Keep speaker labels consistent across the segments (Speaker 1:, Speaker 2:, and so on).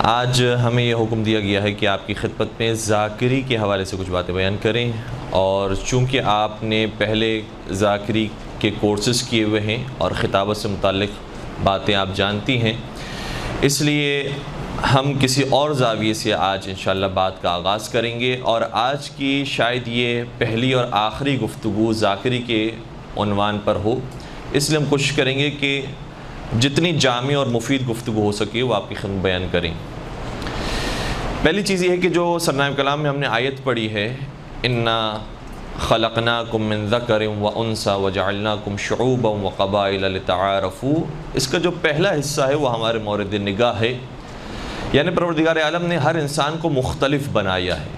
Speaker 1: آج ہمیں یہ حکم دیا گیا ہے کہ آپ کی خدمت میں ذاکری کے حوالے سے کچھ باتیں بیان کریں، اور چونکہ آپ نے پہلے ذاکری کے کورسز کیے ہوئے ہیں اور خطابت سے متعلق باتیں آپ جانتی ہیں، اس لیے ہم کسی اور زاویے سے آج انشاءاللہ بات کا آغاز کریں گے، اور آج کی شاید یہ پہلی اور آخری گفتگو ذاکری کے عنوان پر ہو، اس لیے ہم کوشش کریں گے کہ جتنی جامع اور مفید گفتگو ہو سکے وہ آپ کی خدمت بیان کریں۔ پہلی چیز یہ ہے کہ جو سرنائب کلام میں ہم نے آیت پڑھی ہے، اِنَّا خَلَقْنَاكُم مِّن ذَكَرٍ وَأُنثىٰ وَجَعَلْنَاكُمْ شُعُوبًا وَقَبَائِلَ لِتَعَارَفُوا، اس کا جو پہلا حصہ ہے وہ ہمارے مورد نگاہ ہے، یعنی پروردگار عالم نے ہر انسان کو مختلف بنایا ہے،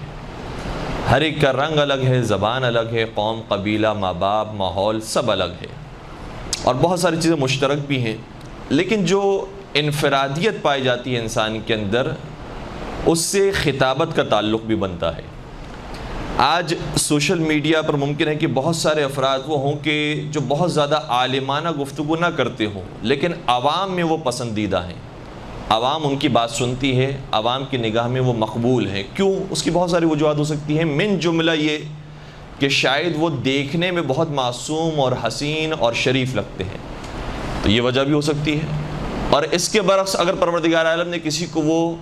Speaker 1: ہر ایک کا رنگ الگ ہے، زبان الگ ہے، قوم، قبیلہ، ماں باپ، ماحول سب الگ ہے، اور بہت ساری چیزیں مشترک بھی ہیں، لیکن جو انفرادیت پائی جاتی ہے انسان کے اندر، اس سے خطابت کا تعلق بھی بنتا ہے۔ آج سوشل میڈیا پر ممکن ہے کہ بہت سارے افراد وہ ہوں کہ جو بہت زیادہ عالمانہ گفتگو نہ کرتے ہوں، لیکن عوام میں وہ پسندیدہ ہیں، عوام ان کی بات سنتی ہے، عوام کی نگاہ میں وہ مقبول ہیں۔ کیوں؟ اس کی بہت ساری وجوہات ہو سکتی ہیں، من جملہ یہ کہ شاید وہ دیکھنے میں بہت معصوم اور حسین اور شریف لگتے ہیں، تو یہ وجہ بھی ہو سکتی ہے۔ اور اس کے برعکس اگر پروردگار عالم نے کسی کو وہ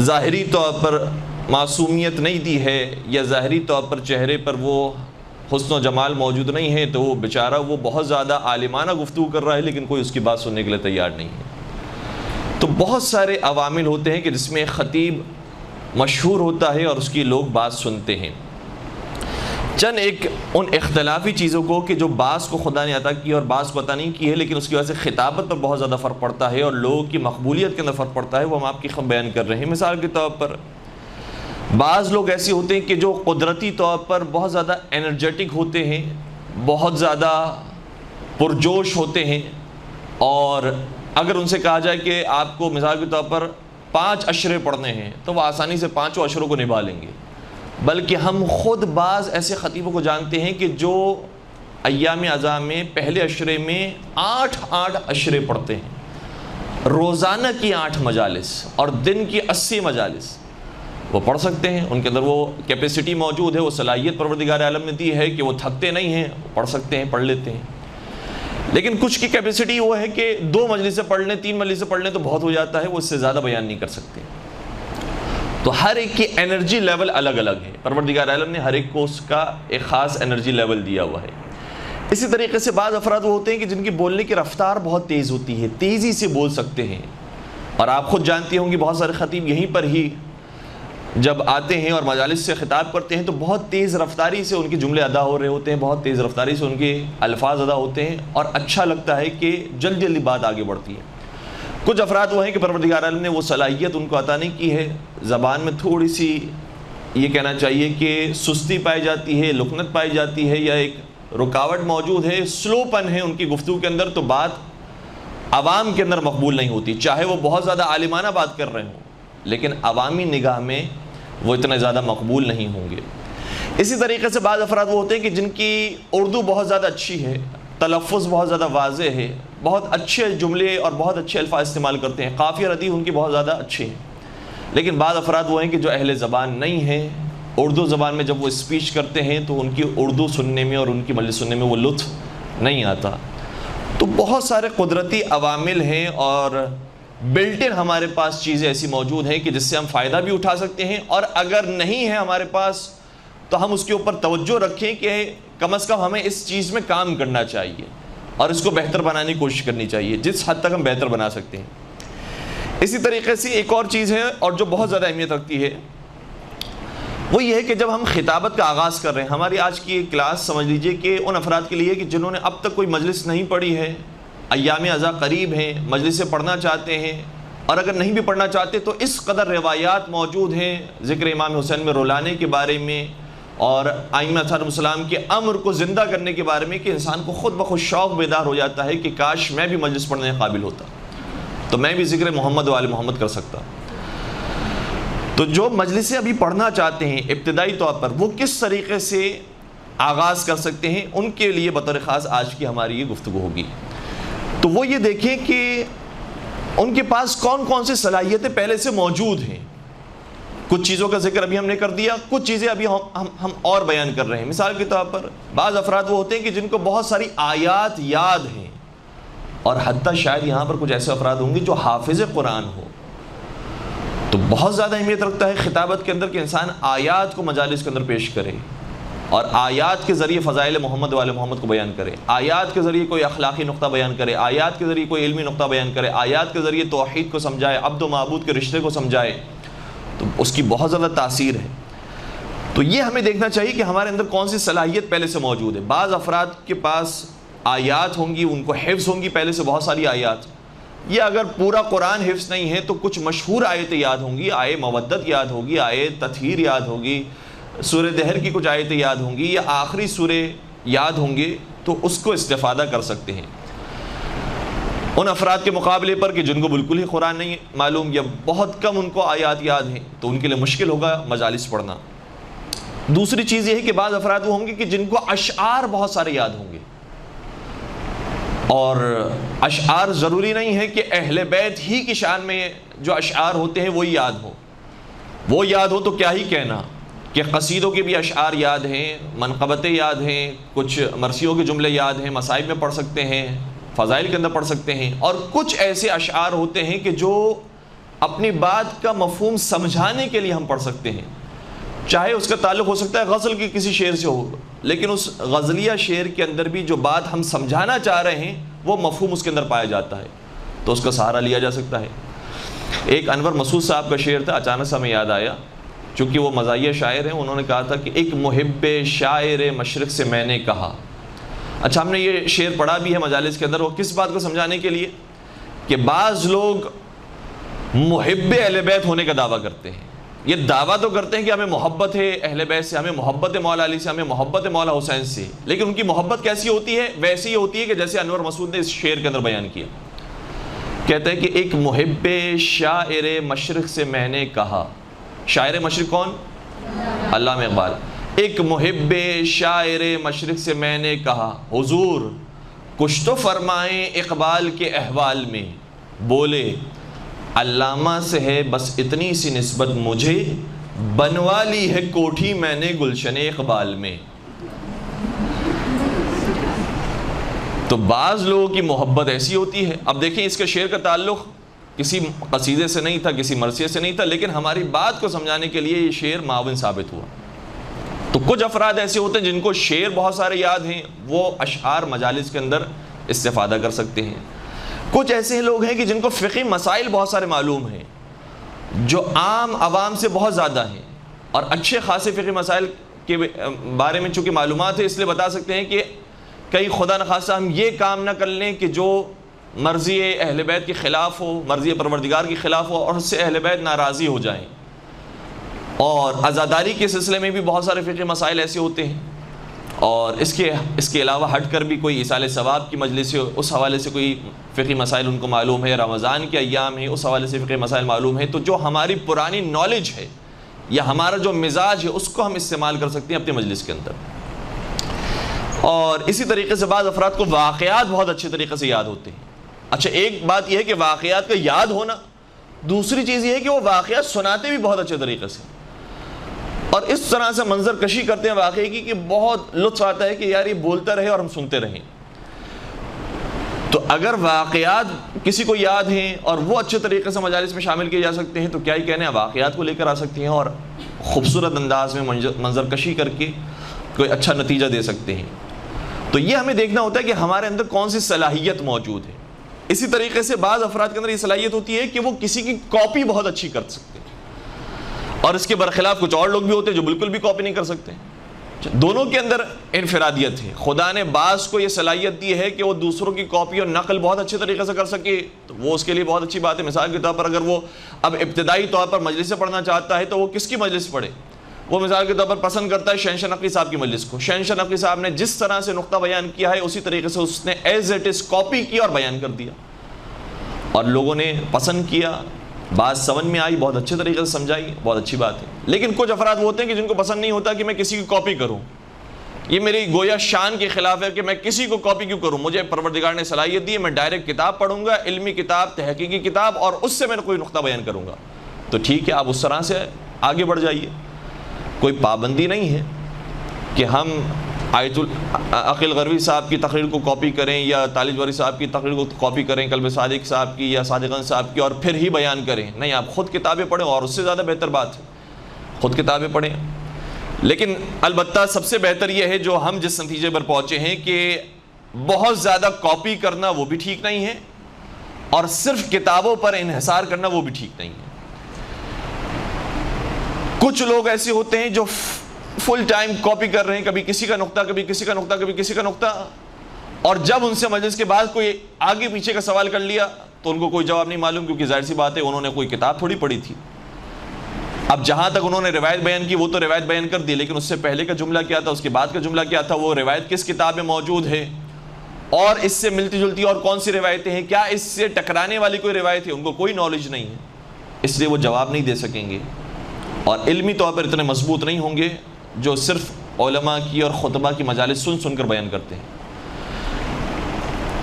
Speaker 1: ظاہری طور پر معصومیت نہیں دی ہے، یا ظاہری طور پر چہرے پر وہ حسن و جمال موجود نہیں ہے، تو وہ بیچارہ وہ بہت زیادہ عالمانہ گفتگو کر رہا ہے لیکن کوئی اس کی بات سننے کے لیے تیار نہیں ہے۔ تو بہت سارے عوامل ہوتے ہیں کہ جس میں خطیب مشہور ہوتا ہے اور اس کی لوگ بات سنتے ہیں۔ چند ایک ان اختلافی چیزوں کو کہ جو بعض کو خدا نے عطا کی اور بعض کو عطا نہیں کی ہے، لیکن اس کی وجہ سے خطابت پر بہت زیادہ فرق پڑتا ہے اور لوگوں کی مقبولیت کے اندر فرق پڑتا ہے، وہ ہم آپ کی خدمت بیان کر رہے ہیں۔ مثال کے طور پر بعض لوگ ایسے ہوتے ہیں کہ جو قدرتی طور پر بہت زیادہ انرجیٹک ہوتے ہیں، بہت زیادہ پرجوش ہوتے ہیں، اور اگر ان سے کہا جائے کہ آپ کو مثال کے طور پر 5 اشرے پڑھنے ہیں تو وہ آسانی سے 5 اشروں کو نبھا لیں گے، بلکہ ہم خود بعض ایسے خطیبوں کو جانتے ہیں کہ جو ایام اعضاء میں پہلے اشرے میں 8 اشرے پڑھتے ہیں، روزانہ کی 8 مجالس اور دن کی 80 مجالس وہ پڑھ سکتے ہیں، ان کے اندر وہ کیپیسٹی موجود ہے، وہ صلاحیت پروردگار عالم نے دی ہے کہ وہ تھکتے نہیں ہیں، پڑھ سکتے ہیں، پڑھ لیتے ہیں۔ لیکن کچھ کی کیپیسٹی وہ ہے کہ 2 مجلسیں پڑھ لیں، 3 مجلسیں پڑھ لیں تو بہت ہو جاتا ہے، وہ اس سے زیادہ بیان نہیں کر سکتے۔ تو ہر ایک کی انرجی لیول الگ الگ ہے، پروردگار عالم نے ہر ایک کو اس کا ایک خاص انرجی لیول دیا ہوا ہے۔ اسی طریقے سے بعض افراد وہ ہوتے ہیں کہ جن کی بولنے کی رفتار بہت تیز ہوتی ہے، تیزی سے بول سکتے ہیں، اور آپ خود جانتی ہوں گی بہت سارے خطیب یہیں پر ہی جب آتے ہیں اور مجالس سے خطاب کرتے ہیں تو بہت تیز رفتاری سے ان کے جملے ادا ہو رہے ہوتے ہیں، بہت تیز رفتاری سے ان کے الفاظ ادا ہوتے ہیں، اور اچھا لگتا ہے کہ جلدی جلدی بات آگے بڑھتی ہے۔ کچھ افراد وہ ہیں کہ پروردگار عالم نے وہ صلاحیت ان کو عطا نہیں کی ہے، زبان میں تھوڑی سی یہ کہنا چاہیے کہ سستی پائی جاتی ہے، لکنت پائی جاتی ہے، یا ایک رکاوٹ موجود ہے، سلو پن ہے ان کی گفتگو کے اندر، تو بات عوام کے اندر مقبول نہیں ہوتی، چاہے وہ بہت زیادہ عالمانہ بات کر رہے ہوں، لیکن عوامی نگاہ میں وہ اتنے زیادہ مقبول نہیں ہوں گے۔ اسی طریقے سے بعض افراد وہ ہوتے ہیں کہ جن کی اردو بہت زیادہ اچھی ہے، تلفظ بہت زیادہ واضح ہے، بہت اچھے جملے اور بہت اچھے الفاظ استعمال کرتے ہیں، قافیہ ردیف ان کی بہت زیادہ اچھے ہیں، لیکن بعض افراد وہ ہیں کہ جو اہل زبان نہیں ہیں، اردو زبان میں جب وہ اسپیچ کرتے ہیں تو ان کی اردو سننے میں اور ان کی مجلس سننے میں وہ لطف نہیں آتا۔ تو بہت سارے قدرتی عوامل ہیں اور بلٹ ان ہمارے پاس چیزیں ایسی موجود ہیں کہ جس سے ہم فائدہ بھی اٹھا سکتے ہیں، اور اگر نہیں ہے ہمارے پاس تو ہم اس کے اوپر توجہ رکھیں کہ کم از کم ہمیں اس چیز میں کام کرنا چاہیے اور اس کو بہتر بنانے کی کوشش کرنی چاہیے جس حد تک ہم بہتر بنا سکتے ہیں۔ اسی طریقے سے ایک اور چیز ہے اور جو بہت زیادہ اہمیت رکھتی ہے، وہ یہ ہے کہ جب ہم خطابت کا آغاز کر رہے ہیں، ہماری آج کی کلاس سمجھ لیجئے کہ ان افراد کے لیے کہ جنہوں نے اب تک کوئی مجلس نہیں پڑھی ہے، ایام اعضاء قریب ہیں، مجلس سے پڑھنا چاہتے ہیں، اور اگر نہیں بھی پڑھنا چاہتے تو اس قدر روایات موجود ہیں ذکر امام حسین میں رلانے کے بارے میں اور ائمہ علیہ السلام کے امر کو زندہ کرنے کے بارے میں، کہ انسان کو خود بخود شوق بیدار ہو جاتا ہے کہ کاش میں بھی مجلس پڑھنے کے قابل ہوتا تو میں بھی ذکر محمد و آل محمد کر سکتا۔ تو جو مجلسیں ابھی پڑھنا چاہتے ہیں ابتدائی طور پر، وہ کس طریقے سے آغاز کر سکتے ہیں، ان کے لیے بطور خاص آج کی ہماری یہ گفتگو ہوگی۔ تو وہ یہ دیکھیں کہ ان کے پاس کون کون سی صلاحیتیں پہلے سے موجود ہیں. کچھ چیزوں کا ذکر ابھی ہم نے کر دیا, کچھ چیزیں ابھی ہم اور بیان کر رہے ہیں. مثال کے طور پر بعض افراد وہ ہوتے ہیں کہ جن کو بہت ساری آیات یاد ہیں, اور حتیٰ شاید یہاں پر کچھ ایسے افراد ہوں گے جو حافظ قرآن ہو. تو بہت زیادہ اہمیت رکھتا ہے خطابت کے اندر کہ انسان آیات کو مجالس کے اندر پیش کرے, اور آیات کے ذریعے فضائل محمد والے محمد کو بیان کرے, آیات کے ذریعے کوئی اخلاقی نقطہ بیان کرے, آیات کے ذریعے کوئی علمی نقطہ بیان کرے, آیات کے ذریعے توحید کو سمجھائے, عبد و معبود کے رشتے کو سمجھائے. تو اس کی بہت زیادہ تاثیر ہے. تو یہ ہمیں دیکھنا چاہیے کہ ہمارے اندر کون سی صلاحیت پہلے سے موجود ہے. بعض افراد کے پاس آیات ہوں گی, ان کو حفظ ہوں گی پہلے سے بہت ساری آیات, یا اگر پورا قرآن حفظ نہیں ہے تو کچھ مشہور آیتیں یاد ہوں گی, آیے مودت یاد ہوگی, آیے تطہیر یاد ہوگی, سورہ دہر کی کچھ آیتیں یاد ہوں گی, یا آخری سورے یاد ہوں گے, تو اس کو استفادہ کر سکتے ہیں. ان افراد کے مقابلے پر کہ جن کو بالکل ہی قرآن نہیں معلوم یا بہت کم ان کو آیات یاد ہیں, تو ان کے لیے مشکل ہوگا مجالس پڑھنا. دوسری چیز یہ ہے کہ بعض افراد وہ ہوں گے کہ جن کو اشعار بہت سارے یاد ہوں گے, اور اشعار ضروری نہیں ہے کہ اہل بیت ہی کی شان میں جو اشعار ہوتے ہیں وہی یاد ہو. وہ یاد ہو تو کیا ہی کہنا کہ قصیدوں کے بھی اشعار یاد ہیں, منقبتیں یاد ہیں, کچھ مرثیوں کے جملے یاد ہیں, مصائب میں پڑھ سکتے ہیں, فضائل کے اندر پڑھ سکتے ہیں. اور کچھ ایسے اشعار ہوتے ہیں کہ جو اپنی بات کا مفہوم سمجھانے کے لیے ہم پڑھ سکتے ہیں, چاہے اس کا تعلق ہو سکتا ہے غزل کے کسی شعر سے ہو, لیکن اس غزلیہ شعر کے اندر بھی جو بات ہم سمجھانا چاہ رہے ہیں وہ مفہوم اس کے اندر پایا جاتا ہے, تو اس کا سہارا لیا جا سکتا ہے. ایک انور مسعود صاحب کا شعر تھا, اچانک سے ہمیں یاد آیا, چونکہ وہ مزاحیہ شاعر ہیں. انہوں نے کہا تھا کہ ایک محب شاعر مشرق سے میں نے کہا. اچھا, ہم نے یہ شعر پڑھا بھی ہے مجالس کے اندر. وہ کس بات کو سمجھانے کے لیے کہ بعض لوگ محب اہل بیت ہونے کا دعویٰ کرتے ہیں. یہ دعویٰ تو کرتے ہیں کہ ہمیں محبت ہے اہل بیت سے, ہمیں محبت ہے مولا علی سے, ہمیں محبت ہے مولا حسین سے, لیکن ان کی محبت کیسی ہوتی ہے؟ ویسی ہوتی ہے کہ جیسے انور مسعود نے اس شعر کے اندر بیان کیا. کہتے ہیں کہ ایک محب شاعر مشرق سے میں نے کہا. شاعر مشرق کون؟ علامہ اقبال. ایک محب شاعر مشرق سے میں نے کہا, حضور کچھ تو فرمائیں اقبال کے احوال میں. بولے علامہ سے ہے بس اتنی سی نسبت مجھے, بنوا لی ہے کوٹھی میں نے گلشن اقبال میں. تو بعض لوگوں کی محبت ایسی ہوتی ہے. اب دیکھیں اس کے شعر کا تعلق کسی قصیدے سے نہیں تھا, کسی مرثیے سے نہیں تھا, لیکن ہماری بات کو سمجھانے کے لیے یہ شعر معاون ثابت ہوا. تو کچھ افراد ایسے ہوتے ہیں جن کو شعر بہت سارے یاد ہیں, وہ اشعار مجالس کے اندر استفادہ کر سکتے ہیں. کچھ ایسے لوگ ہیں کہ جن کو فقہی مسائل بہت سارے معلوم ہیں, جو عام عوام سے بہت زیادہ ہیں, اور اچھے خاصے فقہی مسائل کے بارے میں چونکہ معلومات ہے, اس لیے بتا سکتے ہیں کہ کہیں خدا نخواستہ ہم یہ کام نہ کر لیں کہ جو مرضی اہل بیت کے خلاف ہو, مرضی پروردگار کے خلاف ہو, اور اس سے اہل بیت ناراضی ہو جائیں. اور عزاداری کے سلسلے میں بھی بہت سارے فقہی مسائل ایسے ہوتے ہیں. اور اس کے علاوہ ہٹ کر بھی کوئی ایصال ثواب کی مجلس ہے, اس حوالے سے کوئی فقہی مسائل ان کو معلوم ہے, رمضان کے ایام ہیں اس حوالے سے فقہی مسائل معلوم ہے. تو جو ہماری پرانی نالج ہے یا ہمارا جو مزاج ہے اس کو ہم استعمال کر سکتے ہیں اپنے مجلس کے اندر. اور اسی طریقے سے بعض افراد کو واقعات بہت اچھے طریقے سے یاد ہوتے ہیں. اچھا, ایک بات یہ ہے کہ واقعات کا یاد ہونا, دوسری چیز یہ ہے کہ وہ واقعات سناتے بھی بہت اچھے طریقے سے, اور اس طرح سے منظر کشی کرتے ہیں واقعے کی کہ بہت لطف آتا ہے کہ یار یہ بولتا رہے اور ہم سنتے رہیں. تو اگر واقعات کسی کو یاد ہیں اور وہ اچھے طریقے سے مجالس میں شامل کیے جا سکتے ہیں, تو کیا ہی کہنے ہیں, واقعات کو لے کر آ سکتے ہیں اور خوبصورت انداز میں منظر کشی کر کے کوئی اچھا نتیجہ دے سکتے ہیں. تو یہ ہمیں دیکھنا ہوتا ہے کہ ہمارے اندر کون سی صلاحیت موجود ہے. اسی طریقے سے بعض افراد کے اندر یہ صلاحیت ہوتی ہے کہ وہ کسی کی کاپی بہت اچھی کر سکتے ہیں, اور اس کے برخلاف کچھ اور لوگ بھی ہوتے ہیں جو بالکل بھی کاپی نہیں کر سکتے. دونوں کے اندر انفرادیت ہے. خدا نے بعض کو یہ صلاحیت دی ہے کہ وہ دوسروں کی کاپی اور نقل بہت اچھے طریقے سے کر سکے, تو وہ اس کے لیے بہت اچھی بات ہے. مثال کے طور پر اگر وہ اب ابتدائی طور پر مجلس سے پڑھنا چاہتا ہے تو وہ کس کی مجلس پڑھے؟ وہ مثال کے طور پر پسند کرتا ہے شہنشاہ نقوی صاحب کی مجلس کو. شہنشاہ نقوی صاحب نے جس طرح سے نقطہ بیان کیا ہے اسی طریقے سے اس نے ایز اٹ از کاپی کی اور بیان کر دیا, اور لوگوں نے پسند کیا, بات سمجھ میں آئی, بہت اچھے طریقے سے سمجھائی, بہت اچھی بات ہے. لیکن کچھ افراد وہ ہوتے ہیں کہ جن کو پسند نہیں ہوتا کہ میں کسی کی کاپی کروں, یہ میری گویا شان کے خلاف ہے کہ میں کسی کو کاپی کیوں کروں. مجھے پروردگار نے صلاحیت دی ہے, میں ڈائریکٹ کتاب پڑھوں گا, علمی کتاب, تحقیقی کتاب, اور اس سے میں کوئی نقطہ بیان کروں گا. تو ٹھیک ہے, آپ اس طرح سے آگے بڑھ جائیے, کوئی پابندی نہیں ہے کہ ہم آیت عقیل غروی صاحب کی تقریر کو کاپی کریں یا طالب جوہری صاحب کی تقریر کو کاپی کریں, قلب صادق صاحب کی یا صادق گنج صاحب کی, اور پھر ہی بیان کریں. نہیں, آپ خود کتابیں پڑھیں, اور اس سے زیادہ بہتر بات ہے خود کتابیں پڑھیں. لیکن البتہ سب سے بہتر یہ ہے جو ہم جس نتیجے پر پہنچے ہیں کہ بہت زیادہ کاپی کرنا وہ بھی ٹھیک نہیں ہے, اور صرف کتابوں پر انحصار کرنا وہ بھی ٹھیک نہیں ہے. کچھ لوگ ایسے ہوتے ہیں جو فل ٹائم کاپی کر رہے ہیں, کبھی کسی کا نقطہ, کبھی کسی کا نقطہ, کبھی کسی کا نقطہ, اور جب ان سے مجلس کے بعد کوئی آگے پیچھے کا سوال کر لیا تو ان کو کوئی جواب نہیں معلوم, کیونکہ ظاہر سی بات ہے انہوں نے کوئی کتاب تھوڑی پڑھی تھی. اب جہاں تک انہوں نے روایت بیان کی وہ تو روایت بیان کر دی, لیکن اس سے پہلے کا جملہ کیا تھا, اس کے بعد کا جملہ کیا تھا, وہ روایت کس کتاب میں موجود ہے, اور اس سے ملتی جلتی اور کون سی روایتیں ہیں, کیا اس سے ٹکرانے والی کوئی روایت ہے, ان کو کوئی نالج نہیں ہے, اس لیے وہ جواب نہیں دے سکیں گے, اور علمی طور پر اتنے مضبوط نہیں ہوں گے جو صرف علماء کی اور خطبہ کی مجالس سن سن کر بیان کرتے ہیں.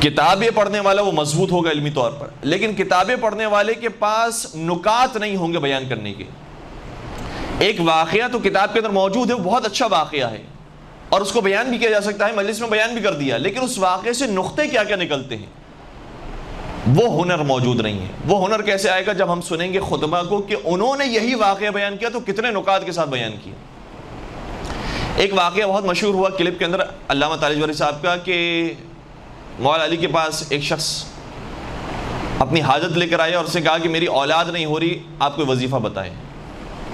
Speaker 1: کتابیں پڑھنے والا وہ مضبوط ہوگا علمی طور پر, لیکن کتابیں پڑھنے والے کے پاس نکات نہیں ہوں گے بیان کرنے کے. ایک واقعہ تو کتاب کے اندر موجود ہے, وہ بہت اچھا واقعہ ہے اور اس کو بیان بھی کیا جا سکتا ہے, مجلس میں بیان بھی کر دیا, لیکن اس واقعے سے نقطے کیا کیا نکلتے ہیں وہ ہنر موجود نہیں ہے. وہ ہنر کیسے آئے گا جب ہم سنیں گے خطبہ کو کہ انہوں نے یہی واقعہ بیان کیا تو کتنے نکات کے ساتھ بیان کیا. ایک واقعہ بہت مشہور ہوا کلپ کے اندر علامہ طالب جوہری صاحب کا, کہ مولا علی کے پاس ایک شخص اپنی حاجت لے کر آیا اور اس نے کہا کہ میری اولاد نہیں ہو رہی, آپ کوئی وظیفہ بتائیں.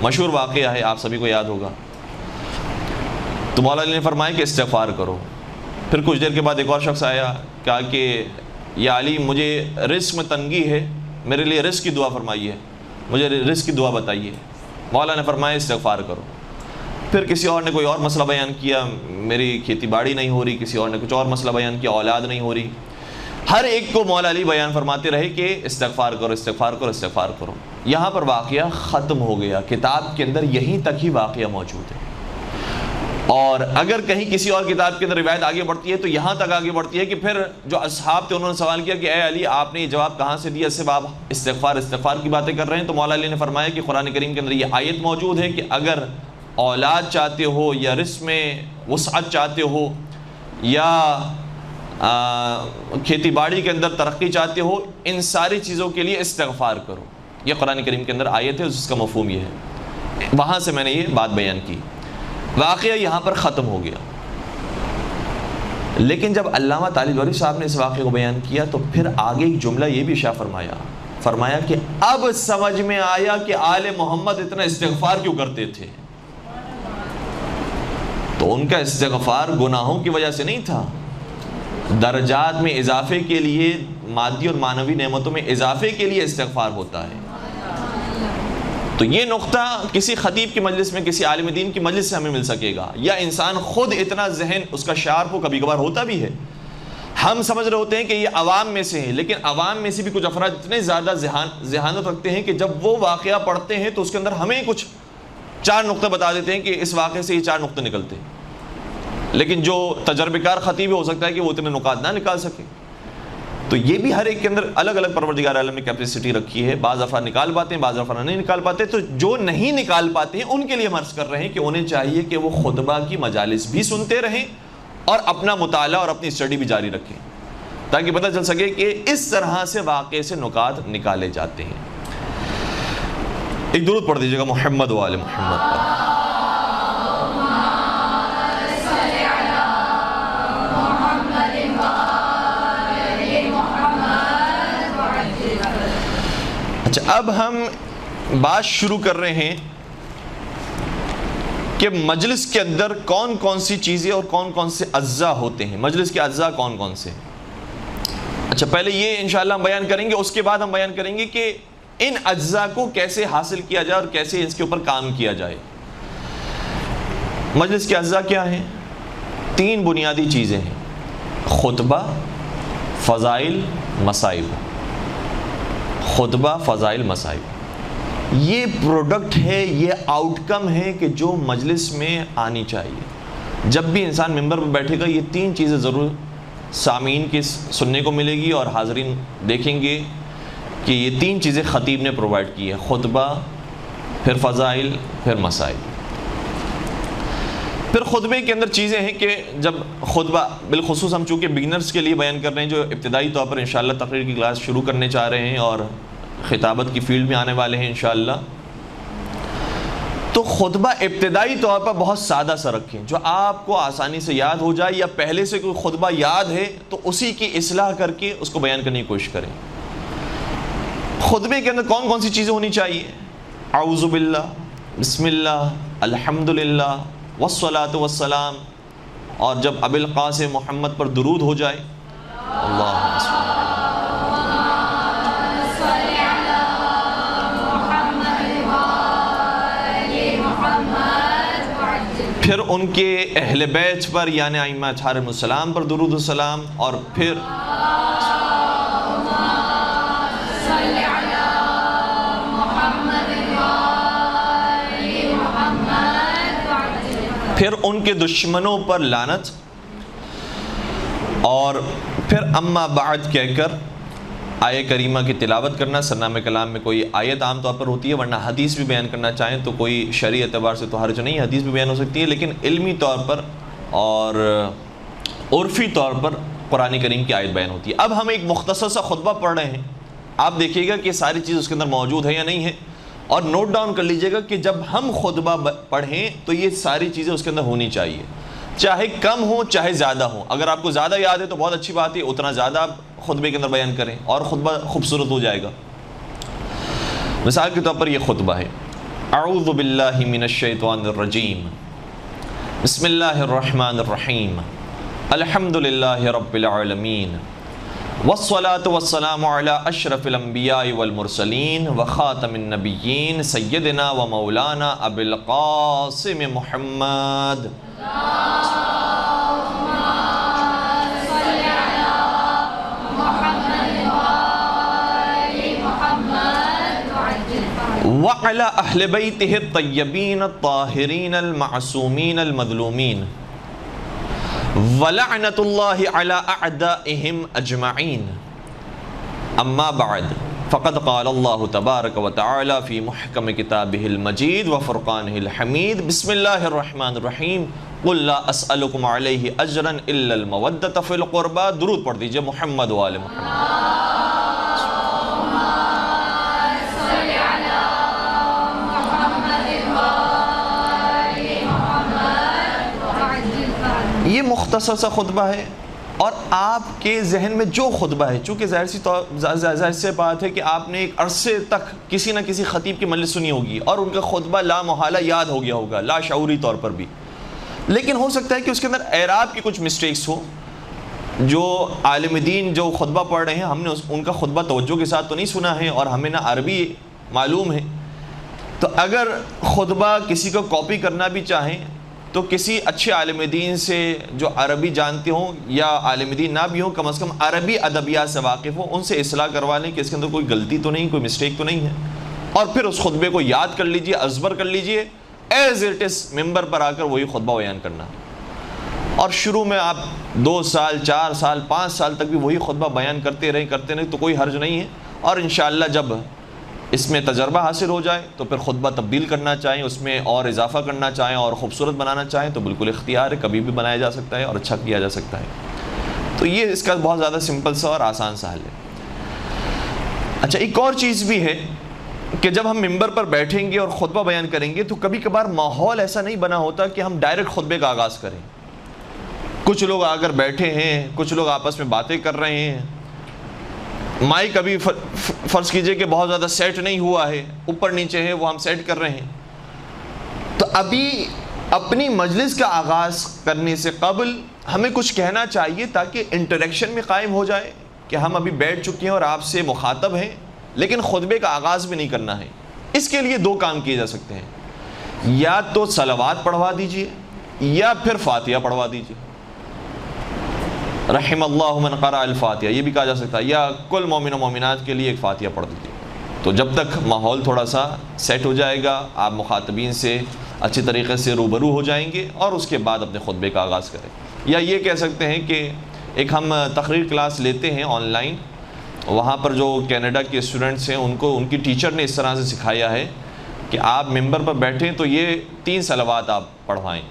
Speaker 1: مشہور واقعہ ہے, آپ سبھی کو یاد ہوگا. تو مولا علی نے فرمایا کہ استغفار کرو. پھر کچھ دیر کے بعد ایک اور شخص آیا, کہا کہ یا علی مجھے رزق میں تنگی ہے, میرے لیے رزق کی دعا فرمائیے, مجھے رزق کی دعا بتائیے. مولا نے فرمایا استغفار کرو. پھر کسی اور نے کوئی اور مسئلہ بیان کیا, میری کھیتی باڑی نہیں ہو رہی. کسی اور نے کچھ اور مسئلہ بیان کیا, اولاد نہیں ہو رہی. ہر ایک کو مولا علی بیان فرماتے رہے کہ استغفار کرو, استغفار کرو, استغفار کرو. یہاں پر واقعہ ختم ہو گیا. کتاب کے اندر یہیں تک ہی واقعہ موجود ہے, اور اگر کہیں کسی اور کتاب کے اندر روایت آگے بڑھتی ہے تو یہاں تک آگے بڑھتی ہے کہ پھر جو اصحاب تھے انہوں نے سوال کیا کہ اے علی آپ نے یہ جواب کہاں سے دیا, صرف آپ استغفار کی باتیں کر رہے ہیں. تو مولا علی نے فرمایا کہ قرآن کریم کے اندر یہ آیت موجود ہے کہ اگر اولاد چاہتے ہو یا رزق میں وسعت چاہتے ہو یا کھیتی باڑی کے اندر ترقی چاہتے ہو, ان ساری چیزوں کے لیے استغفار کرو. یہ قرآن کریم کے اندر آیت ہے, جس کا مفہوم یہ ہے. وہاں سے میں نے یہ بات بیان کی. واقعہ یہاں پر ختم ہو گیا. لیکن جب علامہ طالب جوہری صاحب نے اس واقعے کو بیان کیا تو پھر آگے ایک جملہ یہ بھی ارشاد فرمایا کہ اب سمجھ میں آیا کہ آل محمد اتنا استغفار کیوں کرتے تھے. تو ان کا استغفار گناہوں کی وجہ سے نہیں تھا, درجات میں اضافے کے لیے, مادی اور معنوی نعمتوں میں اضافے کے لیے استغفار ہوتا ہے. تو یہ نقطہ کسی خطیب کی مجلس میں, کسی عالم دین کی مجلس سے ہمیں مل سکے گا, یا انسان خود اتنا ذہن اس کا شارپ ہو. کبھی کبھار ہوتا بھی ہے, ہم سمجھ رہے ہوتے ہیں کہ یہ عوام میں سے ہے, لیکن عوام میں سے بھی کچھ افراد اتنے زیادہ ذہانت رکھتے ہیں کہ جب وہ واقعہ پڑھتے ہیں تو اس کے اندر ہمیں کچھ 4 نقطے بتا دیتے ہیں کہ اس واقعے سے یہ 4 نقطے نکلتے ہیں, لیکن جو تجربہ کار خطیب ہو سکتا ہے کہ وہ اتنے نکات نہ نکال سکے. تو یہ بھی ہر ایک کے اندر الگ الگ پروردگار عالم نے کیپیسٹی رکھی ہے. بعض افراد نکال پاتے ہیں, بعض افراد نہیں نکال پاتے. تو جو نہیں نکال پاتے ہیں ان کے لیے ہم عرض کر رہے ہیں کہ انہیں چاہیے کہ وہ خطبہ کی مجالس بھی سنتے رہیں اور اپنا مطالعہ اور اپنی اسٹڈی بھی جاری رکھیں, تاکہ پتہ چل سکے کہ اس طرح سے واقعے سے نکات نکالے جاتے ہیں. ایک درود پڑھ دیجیے گا محمد و آل محمد پر. اچھا, اب ہم بات شروع کر رہے ہیں کہ مجلس کے اندر کون کون سی چیزیں اور کون کون سے اجزاء ہوتے ہیں. مجلس کے اجزاء کون کون سے. اچھا, پہلے یہ انشاءاللہ ہم بیان کریں گے, اس کے بعد ہم بیان کریں گے کہ ان اجزاء کو کیسے حاصل کیا جائے اور کیسے اس کے اوپر کام کیا جائے. مجلس کے اجزاء کیا ہیں؟ 3 بنیادی چیزیں ہیں: خطبہ, فضائل, مصائب. خطبہ, فضائل, مصائب. یہ پروڈکٹ ہے, یہ آؤٹ کم ہے کہ جو مجلس میں آنی چاہیے. جب بھی انسان ممبر پر بیٹھے گا یہ 3 چیزیں ضرور سامعین کے سننے کو ملے گی اور حاضرین دیکھیں گے کہ یہ 3 چیزیں خطیب نے پرووائڈ کی ہے: خطبہ، پھر فضائل، پھر مسائل۔ پھر خطبے کے اندر چیزیں ہیں کہ جب خطبہ، بالخصوص ہم چونکہ بگنرز کے لیے بیان کر رہے ہیں جو ابتدائی طور پر انشاءاللہ تقریر کی کلاس شروع کرنے چاہ رہے ہیں اور خطابت کی فیلڈ میں آنے والے ہیں انشاءاللہ، تو خطبہ ابتدائی طور پر بہت سادہ سا رکھیں جو آپ کو آسانی سے یاد ہو جائے، یا پہلے سے کوئی خطبہ یاد ہے تو اسی کی اصلاح کر کے اس کو بیان کرنے کی کوشش کریں۔ خطبے کے اندر کون کون سی چیزیں ہونی چاہیے؟ اعوذ باللہ، بسم اللہ، الحمدللہ، والصلاۃ والسلام، اور جب ابی القاسم محمد پر درود ہو جائے، اللہم صل۔ پھر ان کے اہل بیت پر یعنی ائمہ اطہار السلام پر درود السلام، اور پھر ان کے دشمنوں پر لعنت، اور پھر اما بعد کہہ کر آیہ کریمہ کی تلاوت کرنا۔ سرنامہ کلام میں کوئی آیت عام طور پر ہوتی ہے، ورنہ حدیث بھی بیان کرنا چاہیں تو کوئی شرعی اعتبار سے تو حرج نہیں ہے، حدیث بھی بیان ہو سکتی ہے، لیکن علمی طور پر اور عرفی طور پر قرآن کریم کی آیت بیان ہوتی ہے۔ اب ہم ایک مختصر سا خطبہ پڑھ رہے ہیں، آپ دیکھیے گا کہ ساری چیز اس کے اندر موجود ہے یا نہیں ہے، اور نوٹ ڈاؤن کر لیجئے گا کہ جب ہم خطبہ پڑھیں تو یہ ساری چیزیں اس کے اندر ہونی چاہیے، چاہے کم ہو چاہے زیادہ ہو۔ اگر آپ کو زیادہ یاد ہے تو بہت اچھی بات ہے، اتنا زیادہ آپ خطبے کے اندر بیان کریں اور خطبہ خوبصورت ہو جائے گا۔ مثال کے طور پر یہ خطبہ ہے: اعوذ باللہ من الشیطان الرجیم، بسم اللہ الرحمن الرحیم، الحمد للہ رب العالمین، والصلاة والسلام علی اشرف الانبیاء والمرسلین وخاتم النبیین سیدنا و مولانا ابی القاسم محمد۔ وعلى أهل بيته الطيبين الطاهرين المعصومين المظلومين ولعنة الله على أعدائهم أجمعين، أما بعد فقد قال الله تبارك وتعالى في محكم كتابه المجيد وفرقانه الحميد، بسم الله الرحمن الرحيم، قل لا أسألكم عليه أجرا إلا المودة في القربى۔ درود پڑھ دیجئے محمد و آل محمد۔ یہ مختصر سا خطبہ ہے، اور آپ کے ذہن میں جو خطبہ ہے، چونکہ ظاہر سی بات ہے کہ آپ نے ایک عرصے تک کسی نہ کسی خطیب کی مجلس سنی ہوگی اور ان کا خطبہ لا محالہ یاد ہو گیا ہوگا، لا شعوری طور پر بھی، لیکن ہو سکتا ہے کہ اس کے اندر اعراب کی کچھ مسٹیکس ہو۔ جو عالم دین جو خطبہ پڑھ رہے ہیں، ہم نے ان کا خطبہ توجہ کے ساتھ تو نہیں سنا ہے اور ہمیں نہ عربی معلوم ہے، تو اگر خطبہ کسی کو کاپی کرنا بھی چاہیں تو کسی اچھے عالم دین سے جو عربی جانتے ہوں، یا عالم دین نہ بھی ہوں، کم از کم عربی ادبیات سے واقف ہوں، ان سے اصلاح کروا لیں کہ اس کے اندر کوئی غلطی تو نہیں، کوئی مسٹیک تو نہیں ہے، اور پھر اس خطبے کو یاد کر لیجئے، ازبر کر لیجئے، ایز اٹ از ممبر پر آ کر وہی خطبہ بیان کرنا، اور شروع میں آپ 2 سال 4 سال 5 سال تک بھی وہی خطبہ بیان کرتے رہیں تو کوئی حرج نہیں ہے، اور انشاءاللہ جب اس میں تجربہ حاصل ہو جائے تو پھر خطبہ تبدیل کرنا چاہیں، اس میں اور اضافہ کرنا چاہیں اور خوبصورت بنانا چاہیں تو بالکل اختیار ہے، کبھی بھی بنایا جا سکتا ہے اور اچھا کیا جا سکتا ہے۔ تو یہ اس کا بہت زیادہ سمپل سا اور آسان سا حل ہے۔ اچھا، ایک اور چیز بھی ہے کہ جب ہم ممبر پر بیٹھیں گے اور خطبہ بیان کریں گے تو کبھی کبھار ماحول ایسا نہیں بنا ہوتا کہ ہم ڈائریکٹ خطبے کا آغاز کریں۔ کچھ لوگ آ کر بیٹھے ہیں، کچھ لوگ آپس میں باتیں کر رہے ہیں، مائک ابھی فرض کیجئے کہ بہت زیادہ سیٹ نہیں ہوا ہے، اوپر نیچے ہے، وہ ہم سیٹ کر رہے ہیں، تو ابھی اپنی مجلس کا آغاز کرنے سے قبل ہمیں کچھ کہنا چاہیے تاکہ انٹریکشن میں قائم ہو جائے کہ ہم ابھی بیٹھ چکے ہیں اور آپ سے مخاطب ہیں، لیکن خطبے کا آغاز بھی نہیں کرنا ہے۔ اس کے لیے 2 کام کیے جا سکتے ہیں، یا تو صلوات پڑھوا دیجئے یا پھر فاتحہ پڑھوا دیجئے، رحم اللہ من قرأ الفاتحہ یہ بھی کہا جا سکتا ہے، یا کل مومن و مومنات کے لیے ایک فاتحہ پڑھ دیجیے۔ تو جب تک ماحول تھوڑا سا سیٹ ہو جائے گا، آپ مخاطبین سے اچھی طریقے سے روبرو ہو جائیں گے اور اس کے بعد اپنے خطبے کا آغاز کریں. یا یہ کہہ سکتے ہیں کہ ایک ہم تقریر کلاس لیتے ہیں آن لائن، وہاں پر جو کینیڈا کے اسٹوڈنٹس ہیں ان کو ان کی ٹیچر نے اس طرح سے سکھایا ہے کہ آپ ممبر پر بیٹھیں تو یہ 3 صلوات آپ پڑھوائیں.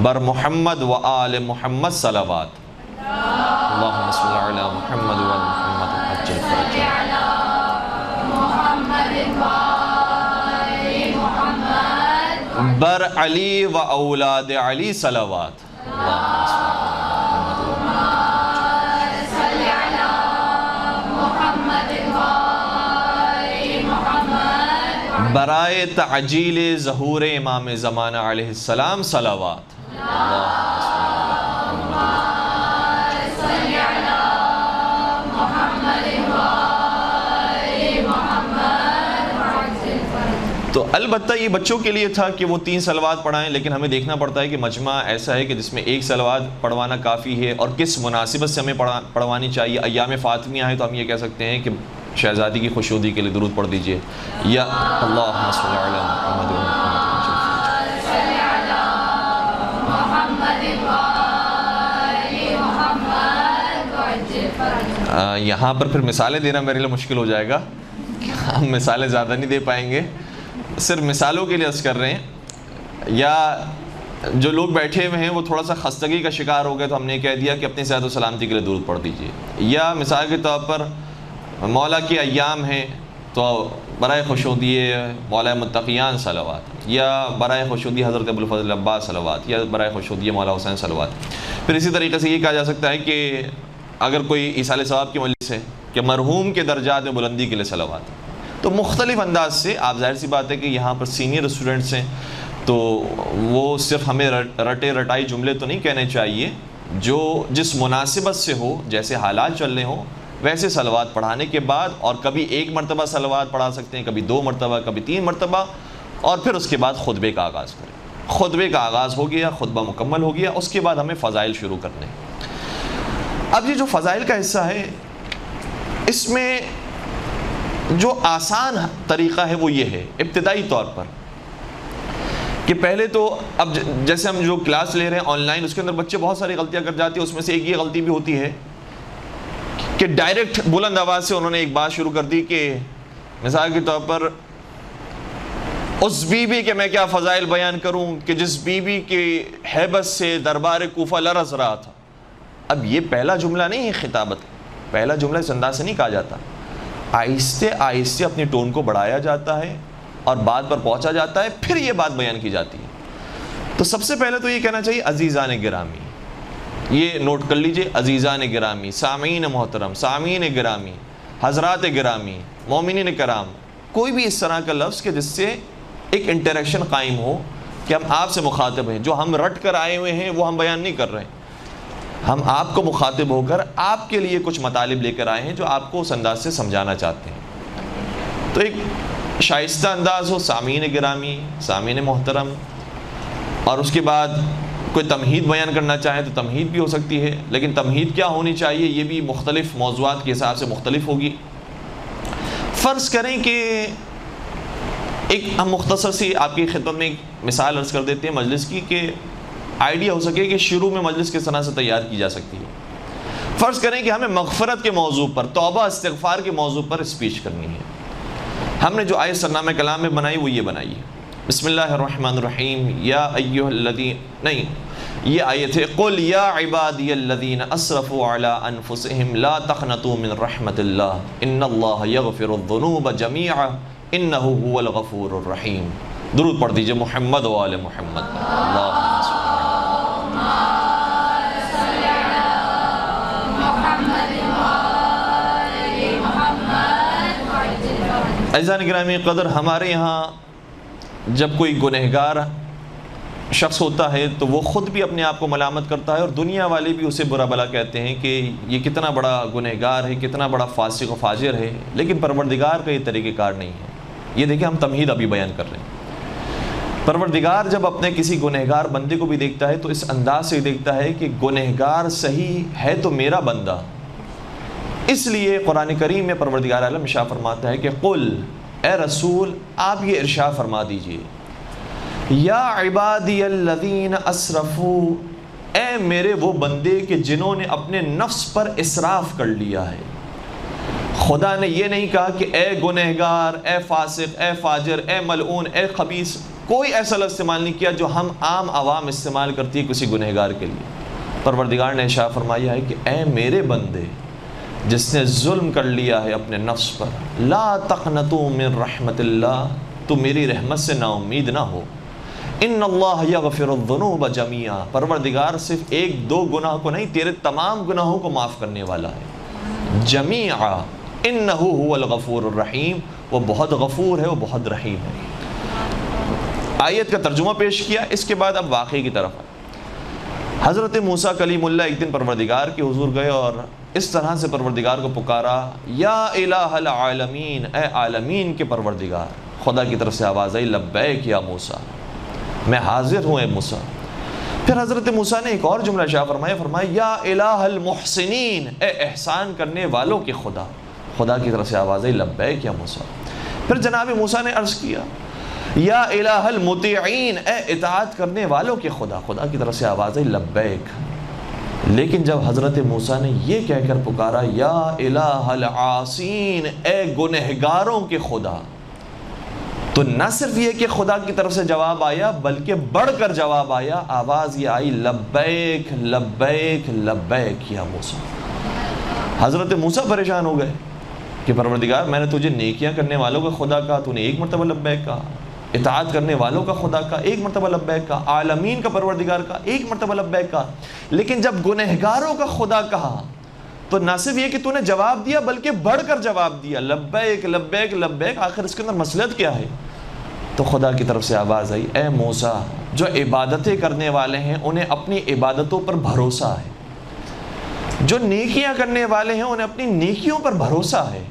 Speaker 1: بر محمد و آل محمد صلوات، اللہم صل علی محمد و آل محمد عجل فرجہ، بر علی و اولاد علی صلوات، برائے تعجیل ظہور امام زمانہ علیہ السلام صلوات. تو البتہ یہ بچوں کے لیے تھا کہ وہ 3 صلوات پڑھائیں، لیکن ہمیں دیکھنا پڑتا ہے کہ مجمع ایسا ہے کہ جس میں 1 صلوات پڑھوانا کافی ہے، اور کس مناسبت سے ہمیں پڑھوانی چاہیے. ایام فاطمیہ ہے تو ہم یہ کہہ سکتے ہیں کہ شہزادی کی خوشنودی کے لیے درود پڑھ دیجئے، یا اللہم صل علی محمد و یہاں پر پھر مثالیں دینا میرے لیے مشکل ہو جائے گا، ہم مثالیں زیادہ نہیں دے پائیں گے، صرف مثالوں کے لیے عرض کر رہے ہیں. یا جو لوگ بیٹھے ہوئے ہیں وہ تھوڑا سا خستگی کا شکار ہو گئے تو ہم نے کہہ دیا کہ اپنی صحت و سلامتی کے لیے درود پڑھ دیجئے. یا مثال کے طور پر مولا کے ایام ہیں تو برائے خوشودی مولا متقیان صلوات، یا برائے خوشودی حضرت ابوالفضل عباس صلوات، یا برائے خوشودی مولا حسین صلوات. پھر اسی طریقے سے یہ کہا جا سکتا ہے کہ اگر کوئی ایصال ثواب کی مجلس ہے کہ مرحوم کے درجات میں بلندی کے لیے صلوات. تو مختلف انداز سے آپ ظاہر سی بات ہے کہ یہاں پر سینئر اسٹوڈنٹس ہیں تو وہ صرف ہمیں رٹے رٹائی جملے تو نہیں کہنے چاہیے، جو جس مناسبت سے ہو، جیسے حالات چل رہے ہوں ویسے صلوات پڑھانے کے بعد، اور کبھی 1 مرتبہ صلوات پڑھا سکتے ہیں، کبھی 2 مرتبہ، کبھی 3 مرتبہ، اور پھر اس کے بعد خطبے کا آغاز کریں. خطبے کا آغاز ہو گیا، خطبہ مکمل ہو گیا، اس کے بعد ہمیں فضائل شروع کرنے. اب یہ جو فضائل کا حصہ ہے اس میں جو آسان طریقہ ہے وہ یہ ہے ابتدائی طور پر کہ پہلے تو اب جیسے ہم جو کلاس لے رہے ہیں آن لائن، اس کے اندر بچے بہت ساری غلطیاں کر جاتے ہیں. اس میں سے ایک یہ غلطی بھی ہوتی ہے کہ ڈائریکٹ بلند آواز سے انہوں نے ایک بات شروع کر دی کہ مثال کے طور پر اس بی بی کے میں کیا فضائل بیان کروں کہ جس بی بی کی ہیبت سے دربار کوفہ لرز رہا تھا. اب یہ پہلا جملہ نہیں ہے خطابت، پہلا جملہ اس انداز سے نہیں کہا جاتا. آہستہ آہستہ اپنی ٹون کو بڑھایا جاتا ہے اور بات پر پہنچا جاتا ہے، پھر یہ بات بیان کی جاتی ہے. تو سب سے پہلے تو یہ کہنا چاہیے عزیزان گرامی، یہ نوٹ کر لیجئے، عزیزان گرامی، سامعین محترم، سامعین گرامی، حضرات گرامی، مومنین کرام، کوئی بھی اس طرح کا لفظ کہ جس سے ایک انٹریکشن قائم ہو کہ ہم آپ سے مخاطب ہیں. جو ہم رٹ کر آئے ہوئے ہیں وہ ہم بیان نہیں کر رہے ہیں، ہم آپ کو مخاطب ہو کر آپ کے لیے کچھ مطالب لے کر آئے ہیں جو آپ کو اس انداز سے سمجھانا چاہتے ہیں. تو ایک شائستہ انداز ہو، سامعین گرامی، سامعین محترم، اور اس کے بعد کوئی تمہید بیان کرنا چاہے تو تمہید بھی ہو سکتی ہے، لیکن تمہید کیا ہونی چاہیے یہ بھی مختلف موضوعات کے حساب سے مختلف ہوگی. فرض کریں کہ ایک ہم مختصر سی آپ کی خدمت میں ایک مثال عرض کر دیتے ہیں مجلس کی کہ آئیڈیا ہو سکے کہ شروع میں مجلس کس طرح سے تیار کی جا سکتی ہے. فرض کریں کہ ہمیں مغفرت کے موضوع پر، توبہ استغفار کے موضوع پر اسپیچ کرنی ہے. ہم نے جو آیت سرنامہ کلام میں بنائی وہ یہ بنائی ہے، بسم اللہ الرحمن الرحیم، یا ایھا الذین، نہیں یہ آیت ہے قل یا عبادی الذین اسرفوا علی انفسہم لا تقنطوا من رحمت اللہ ان اللہ یغفر الذنوب جمیعا انہ هو الغفور الرحیم. درود پڑھ دیجئے محمد و آل محمد. عزیزان گرامی قدر، ہمارے یہاں جب کوئی گنہگار شخص ہوتا ہے تو وہ خود بھی اپنے آپ کو ملامت کرتا ہے اور دنیا والے بھی اسے برا بلا کہتے ہیں کہ یہ کتنا بڑا گنہگار ہے، کتنا بڑا فاسق و فاجر ہے، لیکن پروردگار کا یہ طریقہ کار نہیں ہے. یہ دیکھیں ہم تمہید ابھی بیان کر رہے ہیں. پروردگار جب اپنے کسی گنہگار بندے کو بھی دیکھتا ہے تو اس انداز سے دیکھتا ہے کہ گنہگار صحیح ہے تو میرا بندہ. اس لیے قرآن کریم میں پروردگار عالم ارشاد فرماتا ہے کہ قل، اے رسول آپ یہ ارشاد فرما دیجئے یا عبادی الذین اسرفوا، اے میرے وہ بندے کہ جنہوں نے اپنے نفس پر اسراف کر لیا ہے۔ خدا نے یہ نہیں کہا کہ اے گنہگار، اے فاسق، اے فاجر، اے ملعون، اے خبیث، کوئی ایسا لفظ استعمال نہیں کیا جو ہم عام عوام استعمال کرتی ہے کسی گنہگار کے لیے۔ پروردگار نے ارشاد فرمایا ہے کہ اے میرے بندے جس نے ظلم کر لیا ہے اپنے نفس پر، لا تقنطوا من رحمت اللہ، تو میری رحمت سے نا امید نہ ہو۔ ان اللہ یغفر الذنوب جمیعا، پروردگار صرف ایک دو گناہ کو نہیں تیرے تمام گناہوں کو معاف کرنے والا ہے۔ جمیعا انہ هو الغفور الرحیم، وہ بہت غفور ہے، وہ بہت رحیم ہے۔ آیت کا ترجمہ پیش کیا، اس کے بعد اب واقعے کی طرف آئے۔ حضرت موسیٰ کلیم اللہ ایک دن پروردگار کے حضور گئے اور اس طرح سے پروردگار کو پکارا، یا الہ العالمین، اے عالمین کے پروردگار۔ خدا کی طرف سے آواز آئی، لبیک یا موسیٰ، میں حاضر ہوں اے موسیٰ۔ پھر حضرت موسیٰ نے ایک اور جملہ ارشاد فرمایا، یا الہ المحسنین، اے احسان کرنے والوں کے خدا۔ خدا کی طرف سے آواز آئی، لبیک یا موسیٰ۔ پھر جناب موسیٰ نے عرض کیا، یا الہ المطیعین، اے اطاعت کرنے والوں کے خدا۔ خدا کی طرف سے آواز آئی، لبیک۔ لیکن جب حضرت موسیٰ نے یہ کہہ کر پکارا، یا الہ العاصین، اے گنہگاروں کے خدا، تو نہ صرف یہ کہ خدا کی طرف سے جواب آیا بلکہ بڑھ کر جواب آیا، آواز یہ آئی، لبیک لبیک لبیک یا موسیٰ۔ حضرت موسیٰ پریشان ہو گئے کہ پروردگار، میں نے تجھے نیکیاں کرنے والوں کا خدا کہا، تو نے ایک مرتبہ لبیک کہا، اطاعت کرنے والوں کا خدا کا ایک مرتبہ لبیک کہا، عالمین کا پروردگار کا ایک مرتبہ لبیک کہا، لیکن جب گنہگاروں کا خدا کہا تو نہ صرف یہ کہ تو نے جواب دیا بلکہ بڑھ کر جواب دیا، لبیک لبیک لبیک۔ آخر اس کے اندر مصلحت کیا ہے؟ تو خدا کی طرف سے آواز آئی، اے موسیٰ، جو عبادتیں کرنے والے ہیں انہیں اپنی عبادتوں پر بھروسہ ہے، جو نیکیاں کرنے والے ہیں انہیں اپنی نیکیوں پر بھروسہ ہے،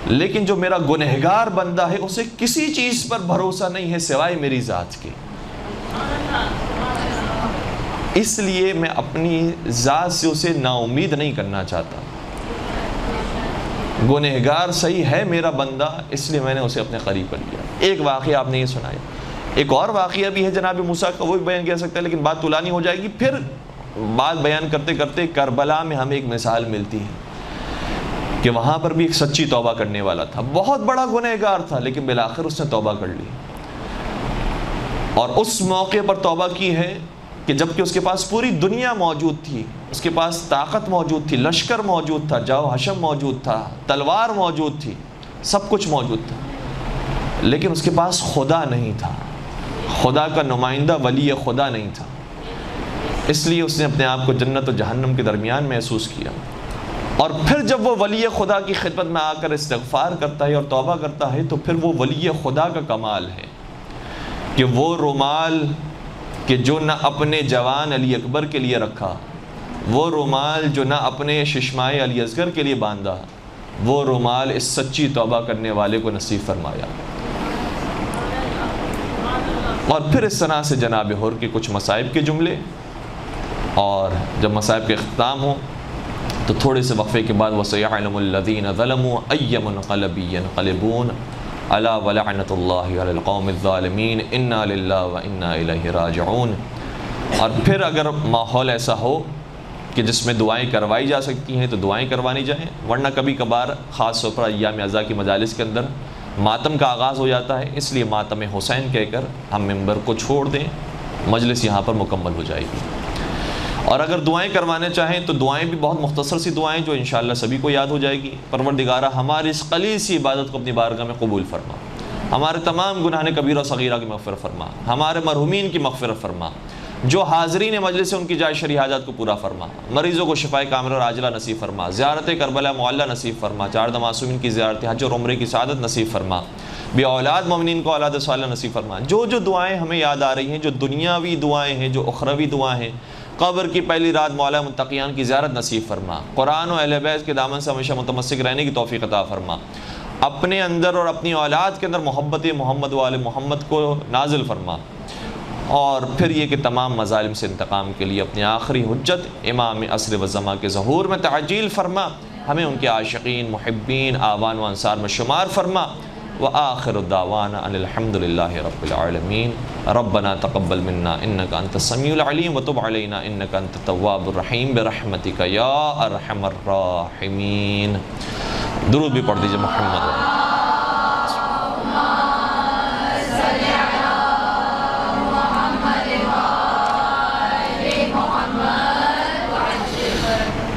Speaker 1: لیکن جو میرا گنہگار بندہ ہے اسے کسی چیز پر بھروسہ نہیں ہے سوائے میری ذات کے۔ اس لیے میں اپنی ذات سے اسے نا امید نہیں کرنا چاہتا۔ گنہگار صحیح ہے میرا بندہ، اس لیے میں نے اسے اپنے قریب کر لیا۔ ایک واقعہ آپ نے یہ سنایا، ایک اور واقعہ بھی ہے جناب موسیٰ کا، وہ بھی بیان کیا سکتا ہے لیکن بات طولانی ہو جائے گی۔ پھر بات بیان کرتے کرتے کربلا میں ہمیں ایک مثال ملتی ہے کہ وہاں پر بھی ایک سچی توبہ کرنے والا تھا، بہت بڑا گنہگار تھا، لیکن بالآخر اس نے توبہ کر لی، اور اس موقع پر توبہ کی ہے کہ جبکہ اس کے پاس پوری دنیا موجود تھی، اس کے پاس طاقت موجود تھی، لشکر موجود تھا، جو حشم موجود تھا، تلوار موجود تھی، سب کچھ موجود تھا، لیکن اس کے پاس خدا نہیں تھا، خدا کا نمائندہ ولی خدا نہیں تھا۔ اس لیے اس نے اپنے آپ کو جنت و جہنم کے درمیان محسوس کیا۔ اور پھر جب وہ ولی خدا کی خدمت میں آ کر استغفار کرتا ہے اور توبہ کرتا ہے تو پھر وہ ولی خدا کا کمال ہے کہ وہ رومال کہ جو نہ اپنے جوان علی اکبر کے لیے رکھا، وہ رومال جو نہ اپنے ششمائے علی اصغر کے لیے باندھا، وہ رومال اس سچی توبہ کرنے والے کو نصیب فرمایا۔ اور پھر اس طرح سے جناب حر کے کچھ مصائب کے جملے، اور جب مصائب کے اختتام ہوں تو تھوڑے سے وقفے کے بعد وَسَيَعْلَمُ الَّذِينَ ظَلَمُوا أَيَّ مُنْقَلَبٍ يَنْقَلِبُونَ أَلَا وَلَعْنَةُ اللَّهِ عَلَى الْقَوْمِ الظَّالِمِينَ إِنَّا لِلَّهِ وَإِنَّا إِلَيْهِ رَاجِعُونَ۔ اور پھر اگر ماحول ایسا ہو کہ جس میں دعائیں کروائی جا سکتی ہیں تو دعائیں کروانی جائیں، ورنہ کبھی کبھار خاص طور پر ایام اعزاء کی مجالس کے اندر ماتم کا آغاز ہو جاتا ہے، اس لیے ماتم حسین کہہ کر ہم ممبر کو چھوڑ دیں، مجلس یہاں پر مکمل ہو جائے گی۔ اور اگر دعائیں کروانے چاہیں تو دعائیں بھی بہت مختصر سی دعائیں جو انشاءاللہ سبھی کو یاد ہو جائے گی۔ پروردگارہ ہماری اس قلیل سی عبادت کو اپنی بارگاہ میں قبول فرما، ہمارے تمام گناہ کبیرہ و صغیرہ کی مغفرت فرما، ہمارے مرحومین کی مغفرت فرما، جو حاضرین مجلس سے ان کی جائے شرعی حاجات کو پورا فرما، مریضوں کو شفائے کاملہ اور عاجلہ نصیب فرما، زیارت کربلا معلّہ نصیب فرما، چاردہ معصومین کی زیارت، حج اور عمرے کی سعادت نصیب فرما، بے اولاد مومنین کو اولاد صالحہ نصیب فرما۔ جو دعائیں ہمیں یاد آ رہی ہیں، جو دنیاوی دعائیں ہیں، جو اخروی دعائیں ہیں، قبر کی پہلی رات مولا متقیان کی زیارت نصیب فرما، قرآن و اہل بیت کے دامن سے ہمیشہ متمسک رہنے کی توفیق عطا فرما، اپنے اندر اور اپنی اولاد کے اندر محبت محمد و آل محمد کو نازل فرما، اور پھر یہ کہ تمام مظالم سے انتقام کے لیے اپنی آخری حجت امام عصر و زماں کے ظہور میں تعجیل فرما، ہمیں ان کے عاشقین، محبین، آوان و انصار میں شمار فرما، وآخر دعوانا ان الحمد للہ رب العالمین ربنا تقبل منا انک انت السمیع العلیم وتب علینا انک انت التواب الرحیم برحمتک یا ارحم الراحمین. درود بھی پڑھ دیجئے محمد.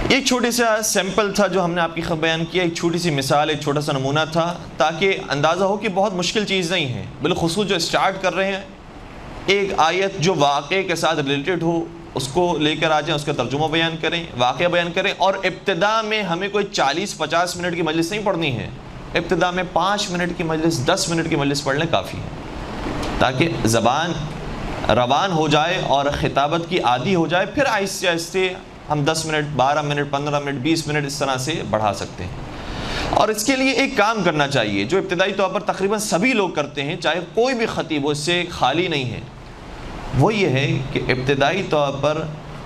Speaker 1: ایک چھوٹی سا سیمپل تھا جو ہم نے آپ کی خبر بیان کیا، ایک چھوٹی سی مثال، ایک چھوٹا سا نمونہ تھا تاکہ اندازہ ہو کہ بہت مشکل چیز نہیں ہے. بالخصوص جو اسٹارٹ کر رہے ہیں، ایک آیت جو واقعے کے ساتھ ریلیٹڈ ہو اس کو لے کر آ جائیں، اس کا ترجمہ بیان کریں، واقعہ بیان کریں. اور ابتدا میں ہمیں کوئی 40-50 منٹ کی مجلس نہیں پڑھنی ہے، ابتدا میں 5 منٹ کی مجلس، 10 منٹ کی مجلس پڑھ لیں کافی ہے، تاکہ زبان روان ہو جائے اور خطابت کی عادی ہو جائے. پھر آہستہ آہستہ ہم 10 منٹ، 12 منٹ، 15 منٹ، 20 منٹ اس طرح سے بڑھا سکتے ہیں. اور اس کے لیے ایک کام کرنا چاہیے جو ابتدائی طور پر تقریباً سبھی لوگ کرتے ہیں، چاہے کوئی بھی خطیب ہو، اس سے خالی نہیں ہے. وہ یہ ہے کہ ابتدائی طور پر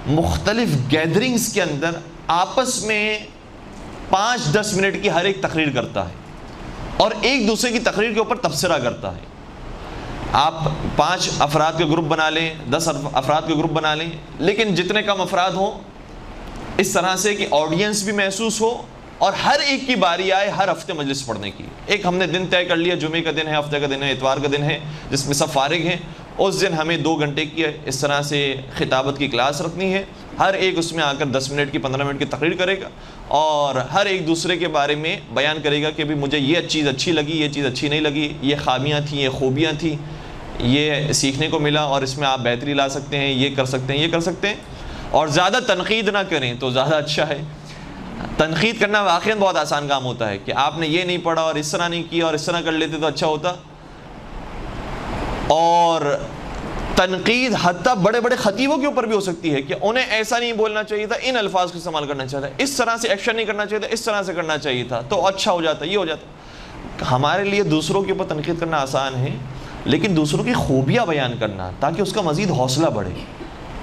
Speaker 1: مختلف گیدرنگز کے اندر آپس میں 5-10 منٹ کی ہر ایک تقریر کرتا ہے اور ایک دوسرے کی تقریر کے اوپر تبصرہ کرتا ہے. آپ 5 افراد کے گروپ بنا لیں، 10 افراد کے گروپ بنا لیں، لیکن جتنے کم افراد ہوں اس طرح سے کہ آڈینس بھی محسوس ہو اور ہر ایک کی باری آئے ہر ہفتے مجلس پڑھنے کی. ایک ہم نے دن طے کر لیا، جمعے کا دن ہے، ہفتے کا دن ہے، اتوار کا دن ہے، جس میں سب فارغ ہیں، اس دن ہمیں 2 گھنٹے کی اس طرح سے خطابت کی کلاس رکھنی ہے. ہر ایک اس میں آ کر 10 منٹ کی 15 منٹ کی تقریر کرے گا اور ہر ایک دوسرے کے بارے میں بیان کرے گا کہ بھی مجھے یہ چیز اچھی لگی، یہ چیز اچھی نہیں لگی، یہ خامیاں تھیں، یہ خوبیاں تھیں، یہ سیکھنے کو ملا اور اس میں آپ بہتری لا سکتے ہیں، یہ کر سکتے ہیں، یہ کر سکتے ہیں. اور زیادہ تنقید نہ کریں تو زیادہ اچھا ہے. تنقید کرنا واقعاً بہت آسان کام ہوتا ہے کہ آپ نے یہ نہیں پڑھا اور اس طرح نہیں کیا اور اس طرح کر لیتے تو اچھا ہوتا. اور تنقید حتیٰ بڑے بڑے خطیبوں کے اوپر بھی ہو سکتی ہے کہ انہیں ایسا نہیں بولنا چاہیے تھا، ان الفاظ کا استعمال کرنا چاہیے تھا، اس طرح سے ایکشن نہیں کرنا چاہیے تھا، اس طرح سے کرنا چاہیے تھا تو اچھا ہو جاتا، یہ ہو جاتا. ہمارے لیے دوسروں کے اوپر تنقید کرنا آسان ہے، لیکن دوسروں کی خوبیاں بیان کرنا تاکہ اس کا مزید حوصلہ بڑھے.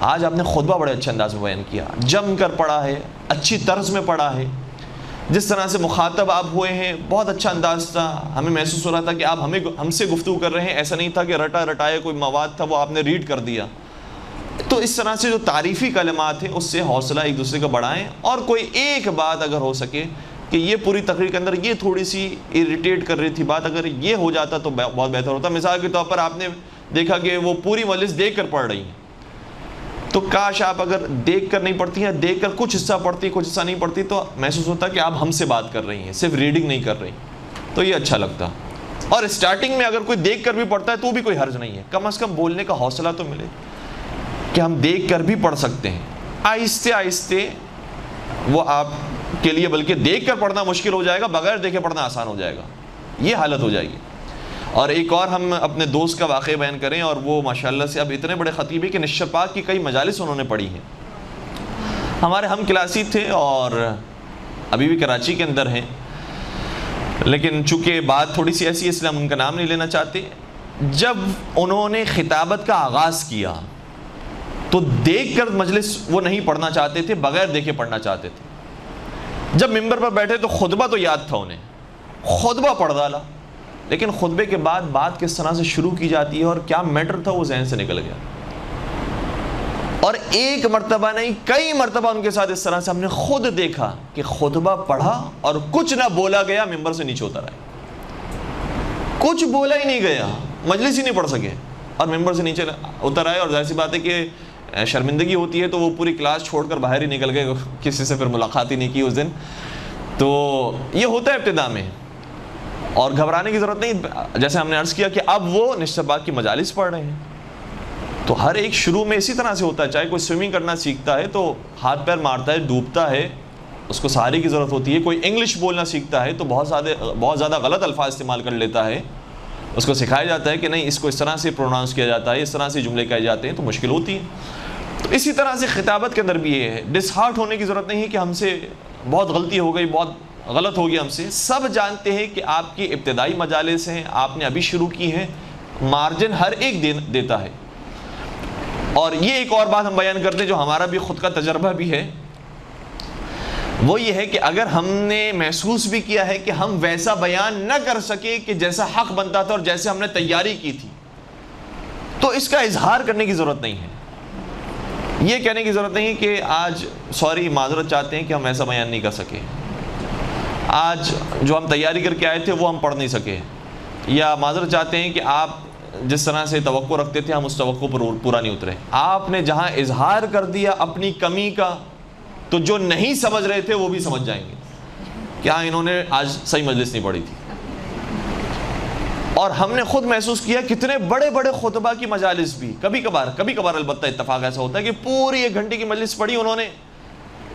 Speaker 1: آج آپ نے خطبہ بڑے اچھے انداز میں بیان کیا، جم کر پڑھا ہے، اچھی طرز میں پڑھا ہے، جس طرح سے مخاطب آپ ہوئے ہیں بہت اچھا انداز تھا. ہمیں محسوس ہو رہا تھا کہ آپ ہم سے گفتگو کر رہے ہیں، ایسا نہیں تھا کہ رٹا رٹایا کوئی مواد تھا وہ آپ نے ریڈ کر دیا. تو اس طرح سے جو تعریفی کلمات ہیں اس سے حوصلہ ایک دوسرے کا بڑھائیں. اور کوئی ایک بات اگر ہو سکے کہ یہ پوری تقریر کے اندر یہ تھوڑی سی اریٹیٹ کر رہی تھی بات، اگر یہ ہو جاتا تو بہت بہتر ہوتا. مثال کے طور پر آپ نے دیکھا کہ وہ پوری مجلس دیکھ کر پڑھ رہی ہیں، تو کاش آپ اگر دیکھ کر نہیں پڑھتی ہیں، دیکھ کر کچھ حصہ پڑھتی، کچھ حصہ نہیں پڑھتی، تو محسوس ہوتا کہ آپ ہم سے بات کر رہی ہیں، صرف ریڈنگ نہیں کر رہی، تو یہ اچھا لگتا. اور اسٹارٹنگ میں اگر کوئی دیکھ کر بھی پڑھتا ہے تو بھی کوئی حرج نہیں ہے، کم از کم بولنے کا حوصلہ تو ملے کہ ہم دیکھ کر بھی پڑھ سکتے ہیں. آہستہ آہستہ وہ آپ کے لیے بلکہ دیکھ کر پڑھنا مشکل ہو جائے گا، بغیر دیکھے پڑھنا آسان ہو جائے گا، یہ حالت ہو جائے گی. اور ایک اور ہم اپنے دوست کا واقعہ بیان کریں، اور وہ ماشاءاللہ سے اب اتنے بڑے خطیب ہیں کہ نشر پاک کی کئی مجالس انہوں نے پڑھی ہیں. ہمارے ہم کلاسی تھے اور ابھی بھی کراچی کے اندر ہیں، لیکن چونکہ بات تھوڑی سی ایسی ہے اس لیے ہم ان کا نام نہیں لینا چاہتے. جب انہوں نے خطابت کا آغاز کیا تو دیکھ کر مجلس وہ نہیں پڑھنا چاہتے تھے، بغیر دیکھے پڑھنا چاہتے تھے. جب ممبر پر بیٹھے تو خطبہ تو یاد تھا انہیں، خطبہ پڑھ ڈالا، لیکن خطبے کے بعد بات کس طرح سے شروع کی جاتی ہے اور کیا میٹر تھا وہ ذہن سے نکل گیا. اور ایک مرتبہ نہیں کئی مرتبہ ان کے ساتھ اس طرح سے ہم نے خود دیکھا کہ خطبہ پڑھا اور کچھ نہ بولا گیا، ممبر سے نیچے اتر آئے، کچھ بولا ہی نہیں گیا، مجلس ہی نہیں پڑھ سکے اور ممبر سے نیچے اتر آئے. اور ظاہر سی بات ہے کہ شرمندگی ہوتی ہے تو وہ پوری کلاس چھوڑ کر باہر ہی نکل گئے، کسی سے پھر ملاقات ہی نہیں کی اس دن. تو یہ ہوتا ہے ابتدا میں، اور گھبرانے کی ضرورت نہیں. جیسے ہم نے عرض کیا کہ اب وہ نشر پاک کی مجالس پڑھ رہے ہیں، تو ہر ایک شروع میں اسی طرح سے ہوتا ہے. چاہے کوئی سوئمنگ کرنا سیکھتا ہے تو ہاتھ پیر مارتا ہے، ڈوبتا ہے، اس کو سہارے کی ضرورت ہوتی ہے. کوئی انگلش بولنا سیکھتا ہے تو بہت زیادہ غلط الفاظ استعمال کر لیتا ہے، اس کو سکھایا جاتا ہے کہ نہیں اس کو اس طرح سے پروناؤنس کیا جاتا ہے، اس طرح سے جملے کہے جاتے ہیں، تو مشکل ہوتی ہے. تو اسی طرح سے خطابت کے اندر بھی یہ ہے، ڈس ہارٹ ہونے کی ضرورت نہیں ہے کہ ہم سے بہت غلطی ہو گئی، بہت غلط ہو گیا ہم سے. سب جانتے ہیں کہ آپ کی ابتدائی مجالس ہیں، آپ نے ابھی شروع کی ہیں، مارجن ہر ایک دیتا ہے. اور یہ ایک اور بات ہم بیان کرتے ہیں جو ہمارا بھی خود کا تجربہ بھی ہے. وہ یہ ہے کہ اگر ہم نے محسوس بھی کیا ہے کہ ہم ویسا بیان نہ کر سکے کہ جیسا حق بنتا تھا اور جیسے ہم نے تیاری کی تھی، تو اس کا اظہار کرنے کی ضرورت نہیں ہے. یہ کہنے کی ضرورت نہیں ہے کہ آج سوری معذرت چاہتے ہیں کہ ہم ایسا بیان نہیں کر سکے، آج جو ہم تیاری کر کے آئے تھے وہ ہم پڑھ نہیں سکے، یا معذرت چاہتے ہیں کہ آپ جس طرح سے توقع رکھتے تھے ہم اس توقع پر پورا نہیں اترے. آپ نے جہاں اظہار کر دیا اپنی کمی کا، تو جو نہیں سمجھ رہے تھے وہ بھی سمجھ جائیں گے کہ ہاں انہوں نے آج صحیح مجلس نہیں پڑھی تھی. اور ہم نے خود محسوس کیا کتنے بڑے بڑے خطبہ کی مجالس بھی کبھی کبھار البتہ اتفاق ایسا ہوتا ہے کہ پوری 1 گھنٹے کی مجلس پڑھی انہوں نے،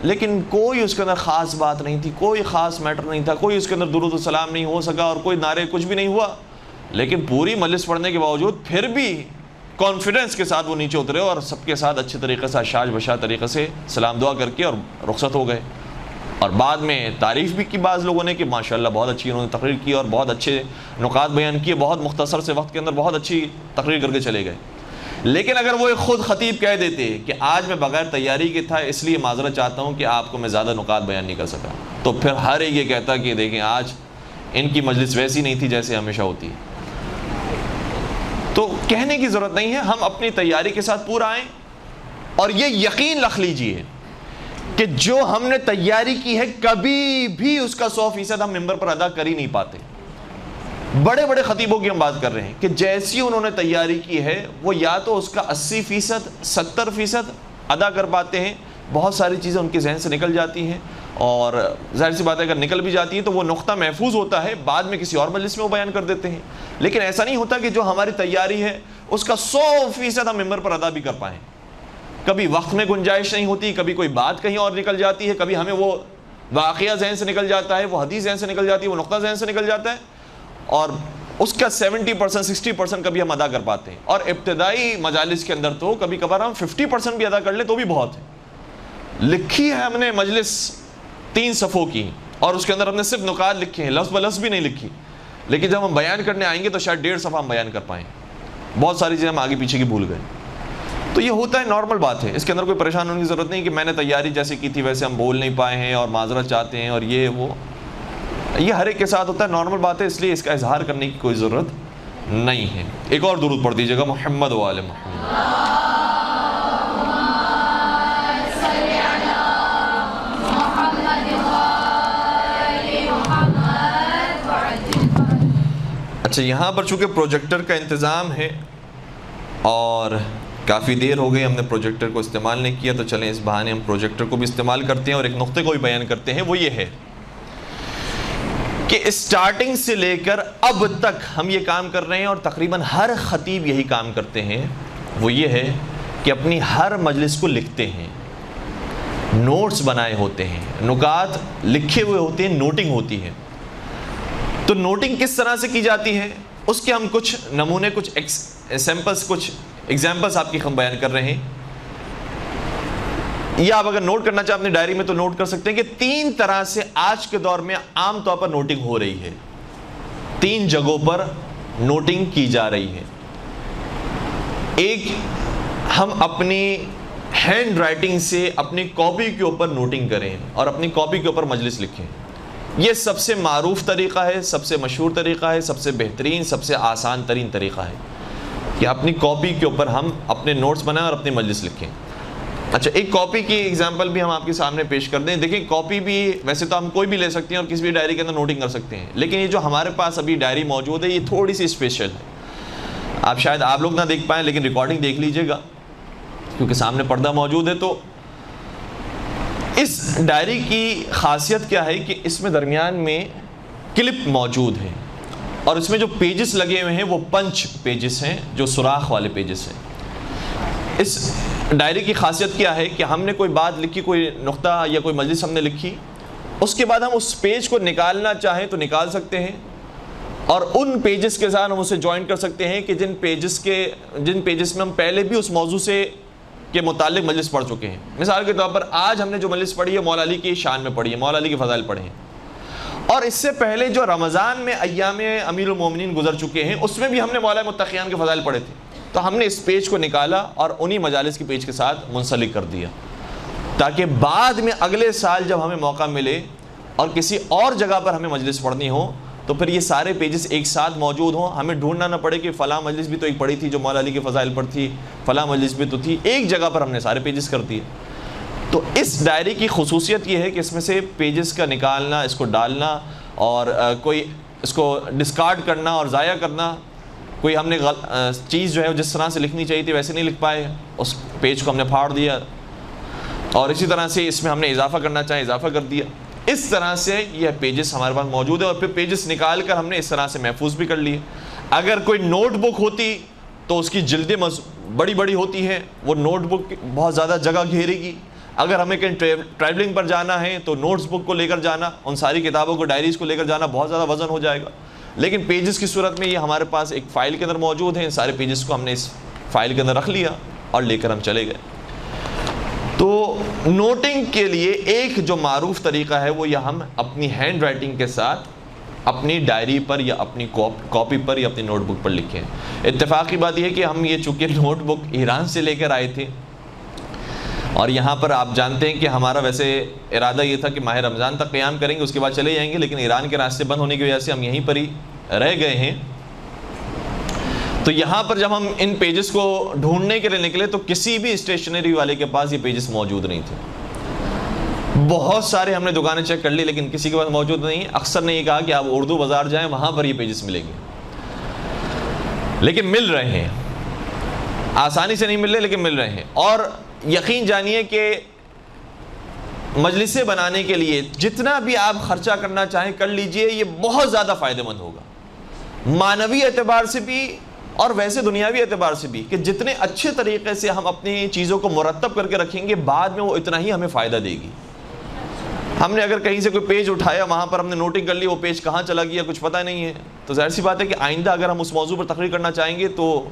Speaker 1: لیکن کوئی اس کے اندر خاص بات نہیں تھی، کوئی خاص میٹر نہیں تھا، کوئی اس کے اندر درود و سلام نہیں ہو سکا اور کوئی نعرے کچھ بھی نہیں ہوا، لیکن پوری مجلس پڑھنے کے باوجود پھر بھی کانفیڈنس کے ساتھ وہ نیچے اترے اور سب کے ساتھ اچھے طریقے سے اشاج بشاج طریقے سے سلام دعا کر کے اور رخصت ہو گئے. اور بعد میں تعریف بھی کی بعض لوگوں نے کہ ماشاءاللہ بہت اچھی انہوں نے تقریر کی اور بہت اچھے نکات بیان کیے، بہت مختصر سے وقت کے اندر بہت اچھی تقریر کر کے چلے گئے. لیکن اگر وہ خود خطیب کہہ دیتے کہ آج میں بغیر تیاری کے تھا اس لیے معذرت چاہتا ہوں کہ آپ کو میں زیادہ نکات بیان نہیں کر سکا، تو پھر ہر ایک یہ کہتا کہ دیکھیں آج ان کی مجلس ویسی نہیں تھی جیسے ہمیشہ ہوتی ہے. تو کہنے کی ضرورت نہیں ہے، ہم اپنی تیاری کے ساتھ پورا آئیں اور یہ یقین رکھ لیجئے کہ جو ہم نے تیاری کی ہے کبھی بھی اس کا 100% ہم ممبر پر ادا کر ہی نہیں پاتے. بڑے بڑے خطیبوں کی ہم بات کر رہے ہیں کہ جیسی انہوں نے تیاری کی ہے وہ یا تو اس کا 80% 70% ادا کر پاتے ہیں، بہت ساری چیزیں ان کے ذہن سے نکل جاتی ہیں، اور ظاہر سی بات ہے اگر نکل بھی جاتی ہیں تو وہ نقطہ محفوظ ہوتا ہے، بعد میں کسی اور مجلس میں وہ بیان کر دیتے ہیں. لیکن ایسا نہیں ہوتا کہ جو ہماری تیاری ہے اس کا 100% ہم ممبر پر ادا بھی کر پائیں. کبھی وقت میں گنجائش نہیں ہوتی، کبھی کوئی بات کہیں اور نکل جاتی ہے، کبھی ہمیں وہ واقعہ ذہن سے نکل جاتا ہے، وہ حدیث ذہن سے نکل جاتی ہے، وہ نقطہ ذہن سے نکل جاتا ہے، اور اس کا 70% 60% کبھی ہم ادا کر پاتے ہیں. اور ابتدائی مجالس کے اندر تو کبھی کبھار ہم 50% بھی ادا کر لیں تو بھی بہت ہے. لکھی ہے ہم نے مجلس 3 صفوں کی اور اس کے اندر ہم نے صرف نکات لکھے ہیں، لفظ بلفظ بھی نہیں لکھی، لیکن جب ہم بیان کرنے آئیں گے تو شاید 1.5 صفحہ ہم بیان کر پائیں، بہت ساری چیزیں ہم آگے پیچھے کی بھول گئے. تو یہ ہوتا ہے، نارمل بات ہے، اس کے اندر کوئی پریشان ہونے کی ضرورت نہیں کہ میں نے تیاری جیسے کی تھی ویسے ہم بول نہیں پائے ہیں اور معذرت چاہتے ہیں اور یہ وہ، یہ ہر ایک کے ساتھ ہوتا ہے، نارمل بات ہے، اس لیے اس کا اظہار کرنے کی کوئی ضرورت نہیں ہے. ایک اور درود پڑھ دیجیے گا، محمد و آل محمد. اچھا، یہاں پر چونکہ پروجیکٹر کا انتظام ہے اور کافی دیر ہو گئی ہم نے پروجیکٹر کو استعمال نہیں کیا، تو چلیں اس بہانے ہم پروجیکٹر کو بھی استعمال کرتے ہیں اور ایک نقطے کو بھی بیان کرتے ہیں. وہ یہ ہے کہ اسٹارٹنگ سے لے کر اب تک ہم یہ کام کر رہے ہیں اور تقریباً ہر خطیب یہی کام کرتے ہیں. وہ یہ ہے کہ اپنی ہر مجلس کو لکھتے ہیں، نوٹس بنائے ہوتے ہیں، نکات لکھے ہوئے ہوتے ہیں، نوٹنگ ہوتی ہے. تو نوٹنگ کس طرح سے کی جاتی ہے اس کے ہم کچھ نمونے، کچھ سیمپلس، کچھ ایگزامپلس آپ کی ہم بیان کر رہے ہیں. یا آپ اگر نوٹ کرنا چاہیں اپنی ڈائری میں تو نوٹ کر سکتے ہیں کہ 3 طرح سے آج کے دور میں عام طور پر نوٹنگ ہو رہی ہے. 3 جگہوں پر نوٹنگ کی جا رہی ہے. ایک، ہم اپنی ہینڈ رائٹنگ سے اپنی کاپی کے اوپر نوٹنگ کریں اور اپنی کاپی کے اوپر مجلس لکھیں. یہ سب سے معروف طریقہ ہے، سب سے مشہور طریقہ ہے، سب سے بہترین، سب سے آسان ترین طریقہ ہے کہ اپنی کاپی کے اوپر ہم اپنے نوٹس بنائیں اور اپنی مجلس لکھیں. اچھا، ایک کاپی کی ایگزامپل بھی ہم آپ کے سامنے پیش کر دیں. دیکھیں، کاپی بھی ویسے تو ہم کوئی بھی لے سکتے ہیں اور کسی بھی ڈائری کے اندر نوٹنگ کر سکتے ہیں، لیکن یہ جو ہمارے پاس ابھی ڈائری موجود ہے یہ تھوڑی سی اسپیشل ہے. آپ شاید آپ لوگ نہ دیکھ پائیں لیکن ریکارڈنگ دیکھ لیجئے گا کیونکہ سامنے پردہ موجود ہے. تو اس ڈائری کی خاصیت کیا ہے کہ اس میں درمیان میں کلپ موجود ہے اور اس میں جو پیجز لگے ہوئے ہیں وہ پنچ پیجز ہیں، جو سوراخ والے پیجز ہیں. اس ڈائری کی خاصیت کیا ہے کہ ہم نے کوئی بات لکھی، کوئی نقطہ یا کوئی مجلس ہم نے لکھی، اس کے بعد ہم اس پیج کو نکالنا چاہیں تو نکال سکتے ہیں اور ان پیجز کے ساتھ ہم اسے جوائن کر سکتے ہیں کہ جن پیجز میں ہم پہلے بھی اس موضوع سے کے متعلق مجلس پڑھ چکے ہیں. مثال کے طور پر آج ہم نے جو مجلس پڑھی ہے مولا علی کی شان میں پڑھی ہے، مولا علی کے فضائل پڑھے ہیں، اور اس سے پہلے جو رمضان میں ایام امیر المومنین گزر چکے ہیں اس میں بھی ہم نے مولا متقیان کے فضائل پڑھے تھے. تو ہم نے اس پیج کو نکالا اور انہی مجالس کے پیج کے ساتھ منسلک کر دیا تاکہ بعد میں اگلے سال جب ہمیں موقع ملے اور کسی اور جگہ پر ہمیں مجلس پڑھنی ہو تو پھر یہ سارے پیجز ایک ساتھ موجود ہوں، ہمیں ڈھونڈنا نہ پڑے کہ فلاں مجلس بھی تو ایک پڑھی تھی جو مولا علی کے فضائل پر تھی، فلاں مجلس بھی تو تھی، ایک جگہ پر ہم نے سارے پیجز کر دیے۔ تو اس ڈائری کی خصوصیت یہ ہے کہ اس میں سے پیجز کا نکالنا، اس کو ڈالنا اور کوئی اس کو ڈسکارڈ کرنا اور ضائع کرنا، کوئی ہم نے چیز جو ہے جس طرح سے لکھنی چاہیے تھی ویسے نہیں لکھ پائے، اس پیج کو ہم نے پھاڑ دیا، اور اسی طرح سے اس میں ہم نے اضافہ کرنا چاہے اضافہ کر دیا۔ اس طرح سے یہ پیجز ہمارے پاس موجود ہے، اور پھر پیجز نکال کر ہم نے اس طرح سے محفوظ بھی کر لیے۔ اگر کوئی نوٹ بک ہوتی تو اس کی جلدیں بڑی بڑی ہوتی ہیں، وہ نوٹ بک بہت زیادہ جگہ گھیرے گی۔ اگر ہمیں کہیں ٹریولنگ پر جانا ہے تو نوٹس بک کو لے کر جانا، ان ساری کتابوں کو، ڈائریز کو لے کر جانا بہت زیادہ وزن ہو جائے گا۔ لیکن پیجز کی صورت میں یہ ہمارے پاس ایک فائل کے اندر موجود ہیں، ان سارے پیجز کو ہم نے اس فائل کے اندر رکھ لیا اور لے کر ہم چلے گئے۔ تو نوٹنگ کے لیے ایک جو معروف طریقہ ہے وہ یہ ہم اپنی ہینڈ رائٹنگ کے ساتھ اپنی ڈائری پر یا اپنی کاپی پر یا اپنی نوٹ بک پر لکھیں۔ اتفاق کی بات یہ ہے کہ ہم یہ چونکہ نوٹ بک ایران سے لے کر آئے تھے، اور یہاں پر آپ جانتے ہیں کہ ہمارا ویسے ارادہ یہ تھا کہ ماہ رمضان تک قیام کریں گے، اس کے بعد چلے جائیں گے، لیکن ایران کے راستے بند ہونے کی وجہ سے ہم یہیں پر ہی رہ گئے ہیں۔ تو یہاں پر جب ہم ان پیجز کو ڈھونڈنے کے لیے نکلے تو کسی بھی اسٹیشنری والے کے پاس یہ پیجز موجود نہیں تھے۔ بہت سارے ہم نے دکانیں چیک کر لی لیکن کسی کے پاس موجود نہیں۔ اکثر نے یہ کہا کہ آپ اردو بازار جائیں، وہاں پر یہ پیجز ملیں گے، لیکن مل رہے ہیں، آسانی سے نہیں مل رہے لیکن مل رہے ہیں۔ اور یقین جانیے کہ مجلسیں بنانے کے لیے جتنا بھی آپ خرچہ کرنا چاہیں کر لیجئے، یہ بہت زیادہ فائدہ مند ہوگا، معنوی اعتبار سے بھی اور ویسے دنیاوی اعتبار سے بھی، کہ جتنے اچھے طریقے سے ہم اپنی چیزوں کو مرتب کر کے رکھیں گے بعد میں وہ اتنا ہی ہمیں فائدہ دے گی۔ ہم نے اگر کہیں سے کوئی پیج اٹھایا، وہاں پر ہم نے نوٹنگ کر لی، وہ پیج کہاں چلا گیا کچھ پتہ نہیں ہے، تو ظاہر سی بات ہے کہ آئندہ اگر ہم اس موضوع پر تقریر کرنا چاہیں گے تو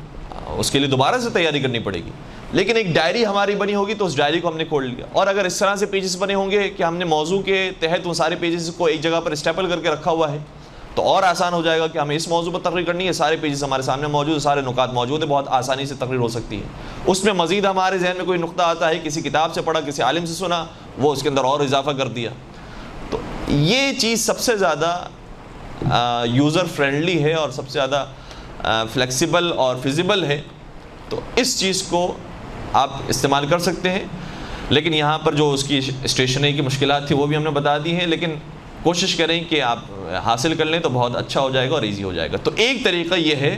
Speaker 1: اس کے لیے دوبارہ سے تیاری کرنی پڑے گی۔ لیکن ایک ڈائری ہماری بنی ہوگی تو اس ڈائری کو ہم نے کھول لیا، اور اگر اس طرح سے پیجز بنے ہوں گے کہ ہم نے موضوع کے تحت وہ سارے پیجز کو ایک جگہ پر اسٹیپل کر کے رکھا ہوا ہے تو اور آسان ہو جائے گا کہ ہمیں اس موضوع پر تقریر کرنی ہے، سارے پیجز ہمارے سامنے موجود ہیں، سارے نکات موجود ہیں، بہت آسانی سے تقریر ہو سکتی ہے۔ اس میں مزید ہمارے ذہن میں کوئی نقطہ آتا ہے، کسی کتاب سے پڑھا، کسی عالم سے سنا، وہ اس کے اندر اور اضافہ کر دیا۔ تو یہ چیز سب سے زیادہ یوزر فرینڈلی ہے اور سب سے زیادہ فلیکسیبل اور فیزیبل ہے، تو اس چیز کو آپ استعمال کر سکتے ہیں۔ لیکن یہاں پر جو اس کی اسٹیشنری کی مشکلات تھی وہ بھی ہم نے بتا دی ہیں، لیکن کوشش کریں کہ آپ حاصل کر لیں تو بہت اچھا ہو جائے گا اور ایزی ہو جائے گا۔ تو ایک طریقہ یہ ہے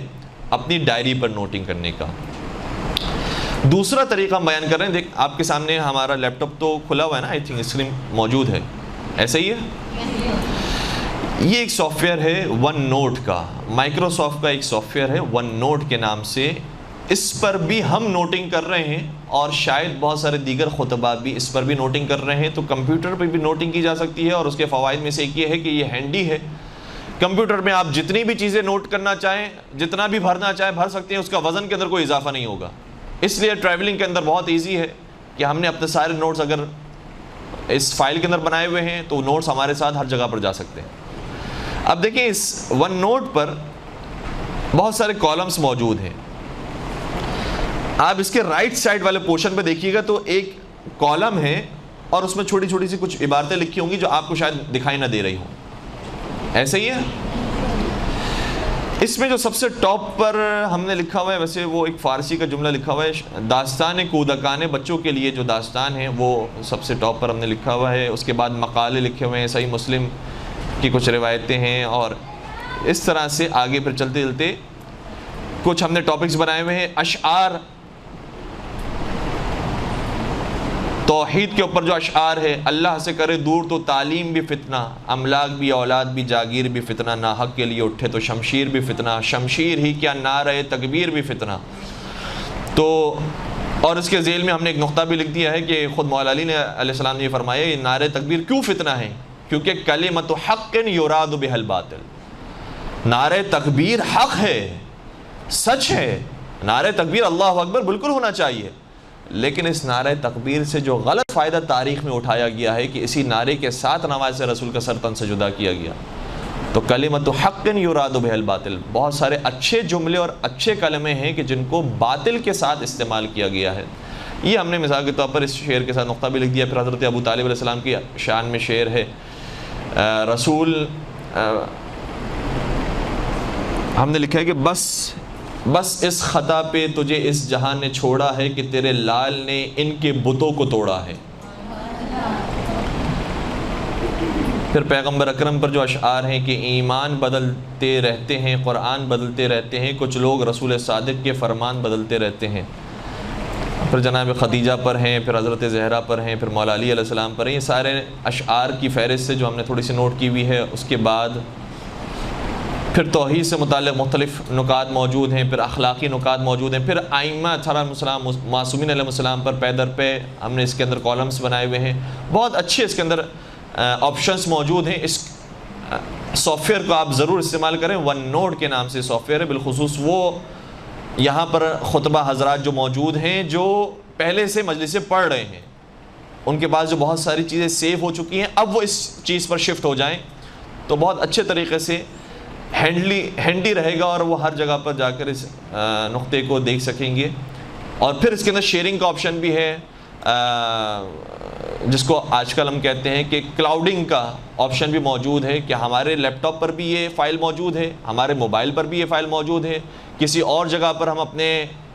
Speaker 1: اپنی ڈائری پر نوٹنگ کرنے کا۔ دوسرا طریقہ ہم بیان کر رہے ہیں، دیکھ آپ کے سامنے ہمارا لیپ ٹاپ تو کھلا ہوا ہے نا، آئی تھنک اسکرین موجود ہے، ایسا ہی ہے۔ یہ ایک سافٹ ویئر ہے ون نوٹ کا، مائکروسافٹ کا ایک سافٹ ویئر ہے ون نوٹ کے نام سے۔ اس پر بھی ہم نوٹنگ کر رہے ہیں اور شاید بہت سارے دیگر خطباء بھی اس پر بھی نوٹنگ کر رہے ہیں۔ تو کمپیوٹر پہ بھی نوٹنگ کی جا سکتی ہے، اور اس کے فوائد میں سے ایک یہ ہے کہ یہ ہینڈی ہے۔ کمپیوٹر میں آپ جتنی بھی چیزیں نوٹ کرنا چاہیں، جتنا بھی بھرنا چاہیں بھر سکتے ہیں، اس کا وزن کے اندر کوئی اضافہ نہیں ہوگا۔ اس لیے ٹریولنگ کے اندر بہت ایزی ہے کہ ہم نے اپنے سارے نوٹس اگر اس فائل کے اندر بنائے ہوئے ہیں تو نوٹس ہمارے ساتھ ہر جگہ پر جا سکتے ہیں۔ اب دیکھیں اس ون نوٹ پر بہت سارے کالمز موجود ہیں۔ آپ اس کے رائٹ سائڈ والے پورشن پہ دیکھیے گا تو ایک کالم ہے اور اس میں چھوٹی چھوٹی سی کچھ عبارتیں لکھی ہوں گی جو آپ کو شاید دکھائی نہ دے رہی ہوں، ایسے ہی ہے۔ اس میں جو سب سے ٹاپ پر ہم نے لکھا ہوا ہے، ویسے وہ ایک فارسی کا جملہ لکھا ہوا ہے، داستان کودکان، بچوں کے لیے جو داستان ہے وہ سب سے ٹاپ پر ہم نے لکھا ہوا ہے۔ اس کے بعد مقالے لکھے ہوئے ہیں، صحیح مسلم کی کچھ روایتیں ہیں، اور اس طرح سے آگے پھر چلتے چلتے کچھ ہم نے ٹاپکس بنائے ہوئے ہیں۔ اشعار، توحید کے اوپر جو اشعار ہے، اللہ سے کرے دور تو تعلیم بھی فتنہ، املاک بھی اولاد بھی جاگیر بھی فتنہ، ناحق کے لیے اٹھے تو شمشیر بھی فتنہ، شمشیر ہی کیا نعرہ تکبیر بھی فتنہ۔ تو اور اس کے ذیل میں ہم نے ایک نقطہ بھی لکھ دیا ہے کہ خود مولا علی نے علیہ السلام نے یہ فرمایا، یہ نعرہ تکبیر کیوں فتنہ ہے؟ کیونکہ کلمۃ حق یراد بہ الباطل، نعرہ تکبیر حق ہے، سچ ہے، نعرہ تکبیر اللہ اکبر بالکل ہونا چاہیے، لیکن اس نعرہ تکبیر سے جو غلط فائدہ تاریخ میں اٹھایا گیا ہے کہ اسی نعرے کے ساتھ نماز رسول کا سر تن سے جدا کیا گیا، تو کلمۃ حق یراد بہ الباطل، بہت سارے اچھے جملے اور اچھے کلمے ہیں کہ جن کو باطل کے ساتھ استعمال کیا گیا ہے۔ یہ ہم نے مثال کے طور پر اس شعر کے ساتھ نقطہ بھی لکھ دیا۔ پھر حضرت ابو طالب علیہ السلام کی شان میں شعر ہے، رسول ہم نے لکھا ہے کہ بس اس خطا پہ تجھے اس جہان نے چھوڑا ہے کہ تیرے لال نے ان کے بتوں کو توڑا ہے۔ پھر پیغمبر اکرم پر جو اشعار ہیں کہ ایمان بدلتے رہتے ہیں، قرآن بدلتے رہتے ہیں، کچھ لوگ رسول صادق کے فرمان بدلتے رہتے ہیں۔ پھر جناب خدیجہ پر ہیں، پھر حضرت زہرا پر ہیں، پھر مولا علی علیہ السلام پر ہیں۔ یہ سارے اشعار کی فہرست سے جو ہم نے تھوڑی سی نوٹ کی ہوئی ہے۔ اس کے بعد پھر توحید سے متعلق مختلف نکات موجود ہیں، پھر اخلاقی نکات موجود ہیں، پھر ائمہ علیہ السلام، معصومین علیہ السلام پر پے در پے ہم نے اس کے اندر کالمز بنائے ہوئے ہیں۔ بہت اچھے اس کے اندر آپشنز موجود ہیں۔ اس سافٹ ویئر کو آپ ضرور استعمال کریں، ون نوٹ کے نام سے سافٹ ویئر ہے۔ بالخصوص وہ یہاں پر خطبہ حضرات جو موجود ہیں جو پہلے سے مجلسیں پڑھ رہے ہیں، ان کے پاس جو بہت ساری چیزیں سیو ہو چکی ہیں، اب وہ اس چیز پر شفٹ ہو جائیں تو بہت اچھے طریقے سے ہینڈی رہے گا اور وہ ہر جگہ پر جا کر اس نقطے کو دیکھ سکیں گے۔ اور پھر اس کے اندر شیئرنگ کا آپشن بھی ہے، جس کو آج کل ہم کہتے ہیں کہ کلاؤڈنگ کا آپشن بھی موجود ہے، کہ ہمارے لیپ ٹاپ پر بھی یہ فائل موجود ہے، ہمارے موبائل پر بھی یہ فائل موجود ہے، کسی اور جگہ پر ہم اپنے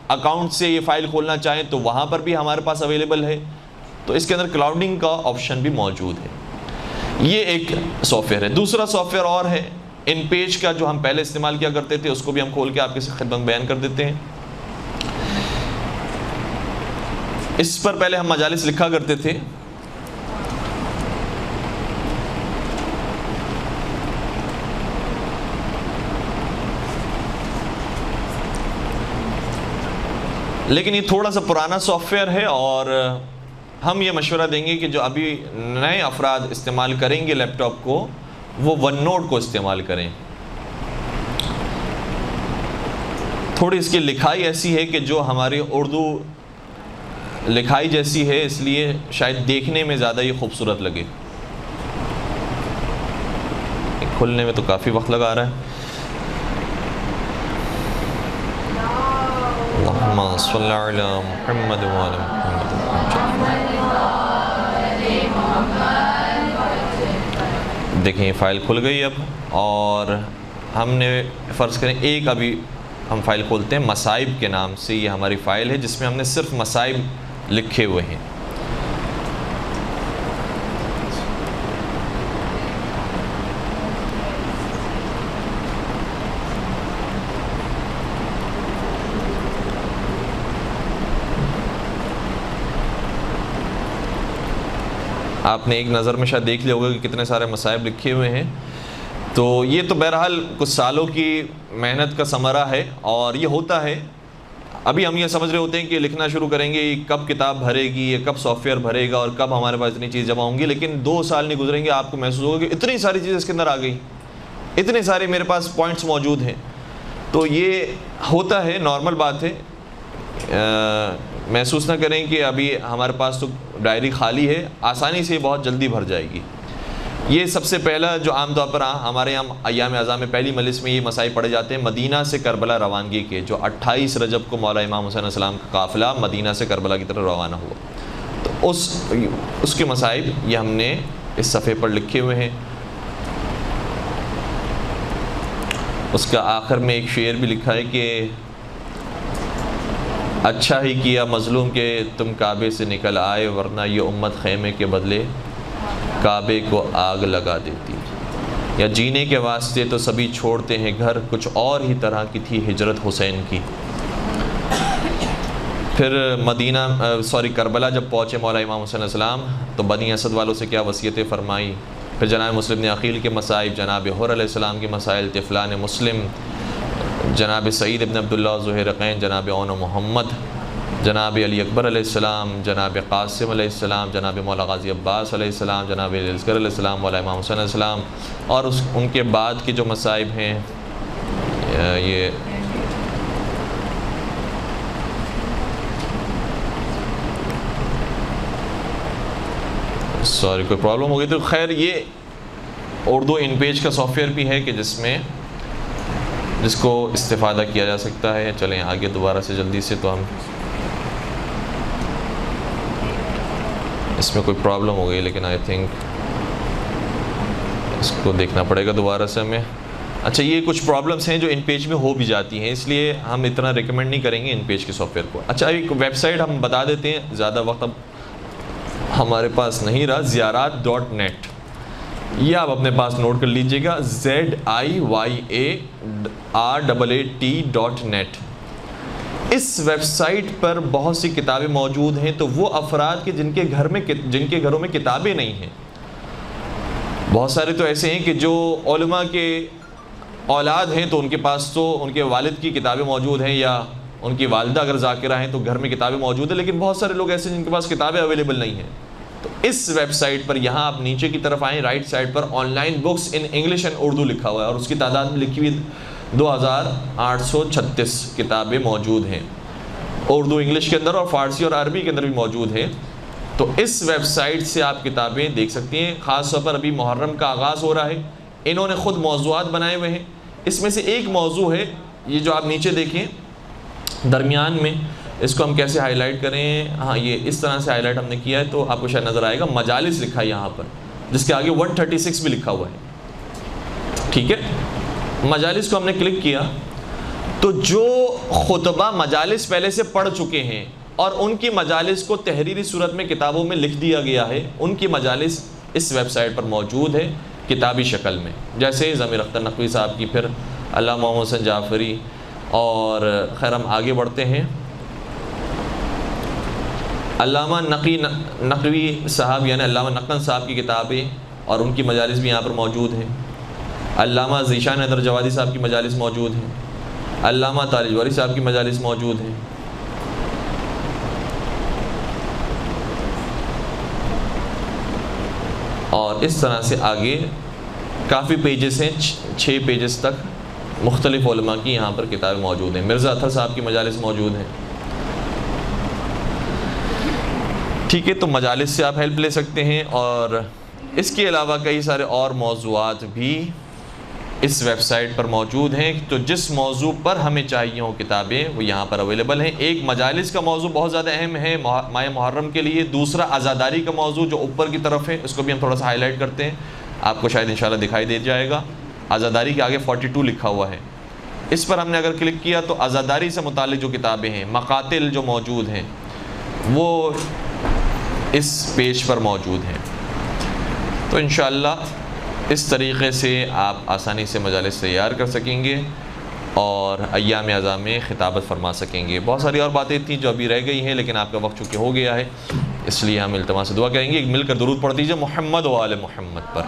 Speaker 1: اکاؤنٹ سے یہ فائل کھولنا چاہیں تو وہاں پر بھی ہمارے پاس اویلیبل ہے۔ تو اس کے اندر کلاؤڈنگ کا آپشن بھی موجود ہے۔ یہ ایک سافٹ ویئر ہے۔ دوسرا سافٹ ویئر اور ہے ان پیج کا، جو ہم پہلے استعمال کیا کرتے تھے، اس کو بھی ہم کھول کے آپ کی خدمت میں بیان کر دیتے ہیں۔ اس پر پہلے ہم مجالس لکھا کرتے تھے، لیکن یہ تھوڑا سا پرانا سافٹ ویئر ہے، اور ہم یہ مشورہ دیں گے کہ جو ابھی نئے افراد استعمال کریں گے لیپ ٹاپ کو، وہ ون نوٹ کو استعمال کریں۔ تھوڑی اس کی لکھائی ایسی ہے کہ جو ہماری اردو لکھائی جیسی ہے، اس لیے شاید دیکھنے میں زیادہ یہ خوبصورت لگے۔ کھلنے میں تو کافی وقت لگا رہا ہے۔ اللہم صلی علی محمد وعلی محمد۔ دیکھیں یہ فائل کھل گئی اب، اور ہم نے فرض کریں ایک ابھی ہم فائل کھولتے ہیں مصائب کے نام سے۔ یہ ہماری فائل ہے جس میں ہم نے صرف مصائب لکھے ہوئے ہیں۔ آپ نے ایک نظر میں شاید دیکھ لیا ہوگا کہ کتنے سارے مصائب لکھے ہوئے ہیں۔ تو یہ تو بہرحال کچھ سالوں کی محنت کا ثمرہ ہے، اور یہ ہوتا ہے ابھی ہم یہ سمجھ رہے ہوتے ہیں کہ لکھنا شروع کریں گے، یہ کب کتاب بھرے گی، یہ کب سافٹ ویئر بھرے گا، اور کب ہمارے پاس اتنی چیز جمع ہوں گی۔ لیکن 2 سال نہیں گزریں گے آپ کو محسوس ہوگا کہ اتنی ساری چیزیں اس کے اندر آ گئی، اتنے سارے میرے پاس پوائنٹس موجود ہیں۔ تو یہ ہوتا ہے، نارمل بات ہے۔ محسوس نہ کریں کہ ابھی ہمارے پاس تو ڈائری خالی ہے، آسانی سے بہت جلدی بھر جائے گی۔ یہ سب سے پہلا جو عام طور پر ہمارے یہاں ایام اعظام میں پہلی مجلس میں یہ مسائل پڑھے جاتے ہیں مدینہ سے کربلا روانگی کے، جو 28 رجب کو مولا امام حسین علیہ السلام کا قافلہ مدینہ سے کربلا کی طرف روانہ ہوا، تو اس کے مسائل یہ ہم نے اس صفحے پر لکھے ہوئے ہیں۔ اس کا آخر میں ایک شعر بھی لکھا ہے کہ اچھا ہی کیا مظلوم کہ تم کعبے سے نکل آئے، ورنہ یہ امت خیمے کے بدلے کعبے کو آگ لگا دیتی۔ یا جینے کے واسطے تو سبھی چھوڑتے ہیں گھر، کچھ اور ہی طرح کی تھی ہجرت حسین کی۔ پھر کربلا جب پہنچے مولا امام حسین علیہ السلام تو بنی اسد والوں سے کیا وصیتیں فرمائی۔ پھر جناب مسلم بن عقیل کے مسائل، جناب حر علیہ السلام کے مسائل، طفلان مسلم، جناب سعید ابن عبداللہ زہیرقین، جناب اون محمد، جناب علی اکبر علیہ السلام، جناب قاسم علیہ السلام، جناب مولا غازی عباس علیہ السلام، جناب اصغر علیہ السلام، مولا امام حسین علیہ السلام، اور ان کے بعد کے جو مصائب ہیں یہ کوئی پرابلم ہو گئی تو خیر، یہ اردو ان پیج کا سافٹ ویئر بھی ہے کہ جس کو استفادہ کیا جا سکتا ہے۔ چلیں آگے دوبارہ سے جلدی سے، تو ہم اس میں کوئی پرابلم ہو گئی، لیکن آئی تھنک اس کو دیکھنا پڑے گا دوبارہ سے ہمیں. اچھا، یہ کچھ پرابلمس ہیں جو ان پیج میں ہو بھی جاتی ہیں، اس لیے ہم اتنا ریکمینڈ نہیں کریں گے ان پیج کے سافٹ ویئر کو. اچھا، ایک ویب سائٹ ہم بتا دیتے ہیں، زیادہ وقت اب ہمارے پاس نہیں رہا. زیارات.net، یہ آپ اپنے پاس نوٹ کر لیجئے گا. ZIYARAAT.net. اس ویب سائٹ پر بہت سی کتابیں موجود ہیں. تو وہ افراد کے جن کے گھروں میں کتابیں نہیں ہیں، بہت سارے تو ایسے ہیں کہ جو علماء کے اولاد ہیں تو ان کے پاس تو ان کے والد کی کتابیں موجود ہیں، یا ان کی والدہ اگر ذاکرہ ہیں تو گھر میں کتابیں موجود ہیں، لیکن بہت سارے لوگ ایسے ہیں جن کے پاس کتابیں اویلیبل نہیں ہیں. تو اس ویب سائٹ پر یہاں آپ نیچے کی طرف آئیں، right side per on line books in English and Urdu لکھا ہوا ہے، اور اس کی تعداد میں لکھی ہوئی 2836 کتابیں موجود ہیں. اردو انگلش کے اندر اور فارسی اور عربی کے اندر بھی موجود ہے. تو اس ویب سائٹ سے آپ کتابیں دیکھ سکتی ہیں. خاص طور پر ابھی محرم کا آغاز ہو رہا ہے، انہوں نے خود موضوعات بنائے ہوئے ہیں. اس میں سے ایک موضوع ہے یہ جو آپ نیچے دیکھیں درمیان میں، اس کو ہم کیسے ہائی لائٹ کریں؟ ہاں، یہ اس طرح سے ہائی لائٹ ہم نے کیا ہے تو آپ کو شاید نظر آئے گا. مجالس لکھا ہے یہاں پر، جس کے آگے 136 بھی لکھا ہوا ہے. ٹھیک ہے، مجالس کو ہم نے کلک کیا تو جو خطبہ مجالس پہلے سے پڑھ چکے ہیں اور ان کی مجالس کو تحریری صورت میں کتابوں میں لکھ دیا گیا ہے، ان کی مجالس اس ویب سائٹ پر موجود ہے کتابی شکل میں. جیسے ضمیر اختر نقوی صاحب کی، پھر علامہ محمد حسین جعفری، اور خیر ہم آگے بڑھتے ہیں. علامہ نقوی صاحب یعنی علامہ نقن صاحب کی کتابیں اور ان کی مجالس بھی یہاں پر موجود ہیں. علامہ ذیشان حیدر جوادی صاحب کی مجالس موجود ہیں. علامہ طارق جوہری صاحب کی مجالس موجود ہیں. اور اس طرح سے آگے کافی پیجز ہیں، 6 پیجز تک مختلف علماء کی یہاں پر کتابیں موجود ہیں. مرزا اطہر صاحب کی مجالس موجود ہیں. ٹھیک ہے، تو مجالس سے آپ ہیلپ لے سکتے ہیں. اور اس کے علاوہ کئی سارے اور موضوعات بھی اس ویب سائٹ پر موجود ہیں. تو جس موضوع پر ہمیں چاہیے ہوں کتابیں وہ یہاں پر اویلیبل ہیں. ایک مجالس کا موضوع بہت زیادہ اہم ہے ماہ محرم کے لیے. دوسرا عزاداری کا موضوع جو اوپر کی طرف ہے، اس کو بھی ہم تھوڑا سا ہائی لائٹ کرتے ہیں، آپ کو شاید انشاءاللہ دکھائی دے جائے گا. عزاداری کے آگے 42 لکھا ہوا ہے. اس پر ہم نے اگر کلک کیا تو عزاداری سے متعلق جو کتابیں ہیں، مقاتل جو موجود ہیں، وہ اس پیج پر موجود ہیں. تو انشاءاللہ اس طریقے سے آپ آسانی سے مجالس تیار کر سکیں گے اور ایام اعظام میں خطابت فرما سکیں گے. بہت ساری اور باتیں تھیں جو ابھی رہ گئی ہیں، لیکن آپ کا وقت چونکہ ہو گیا ہے، اس لیے ہم التماس سے دعا کریں گے. مل کر درود پڑھ دیجیے محمد و آل محمد پر.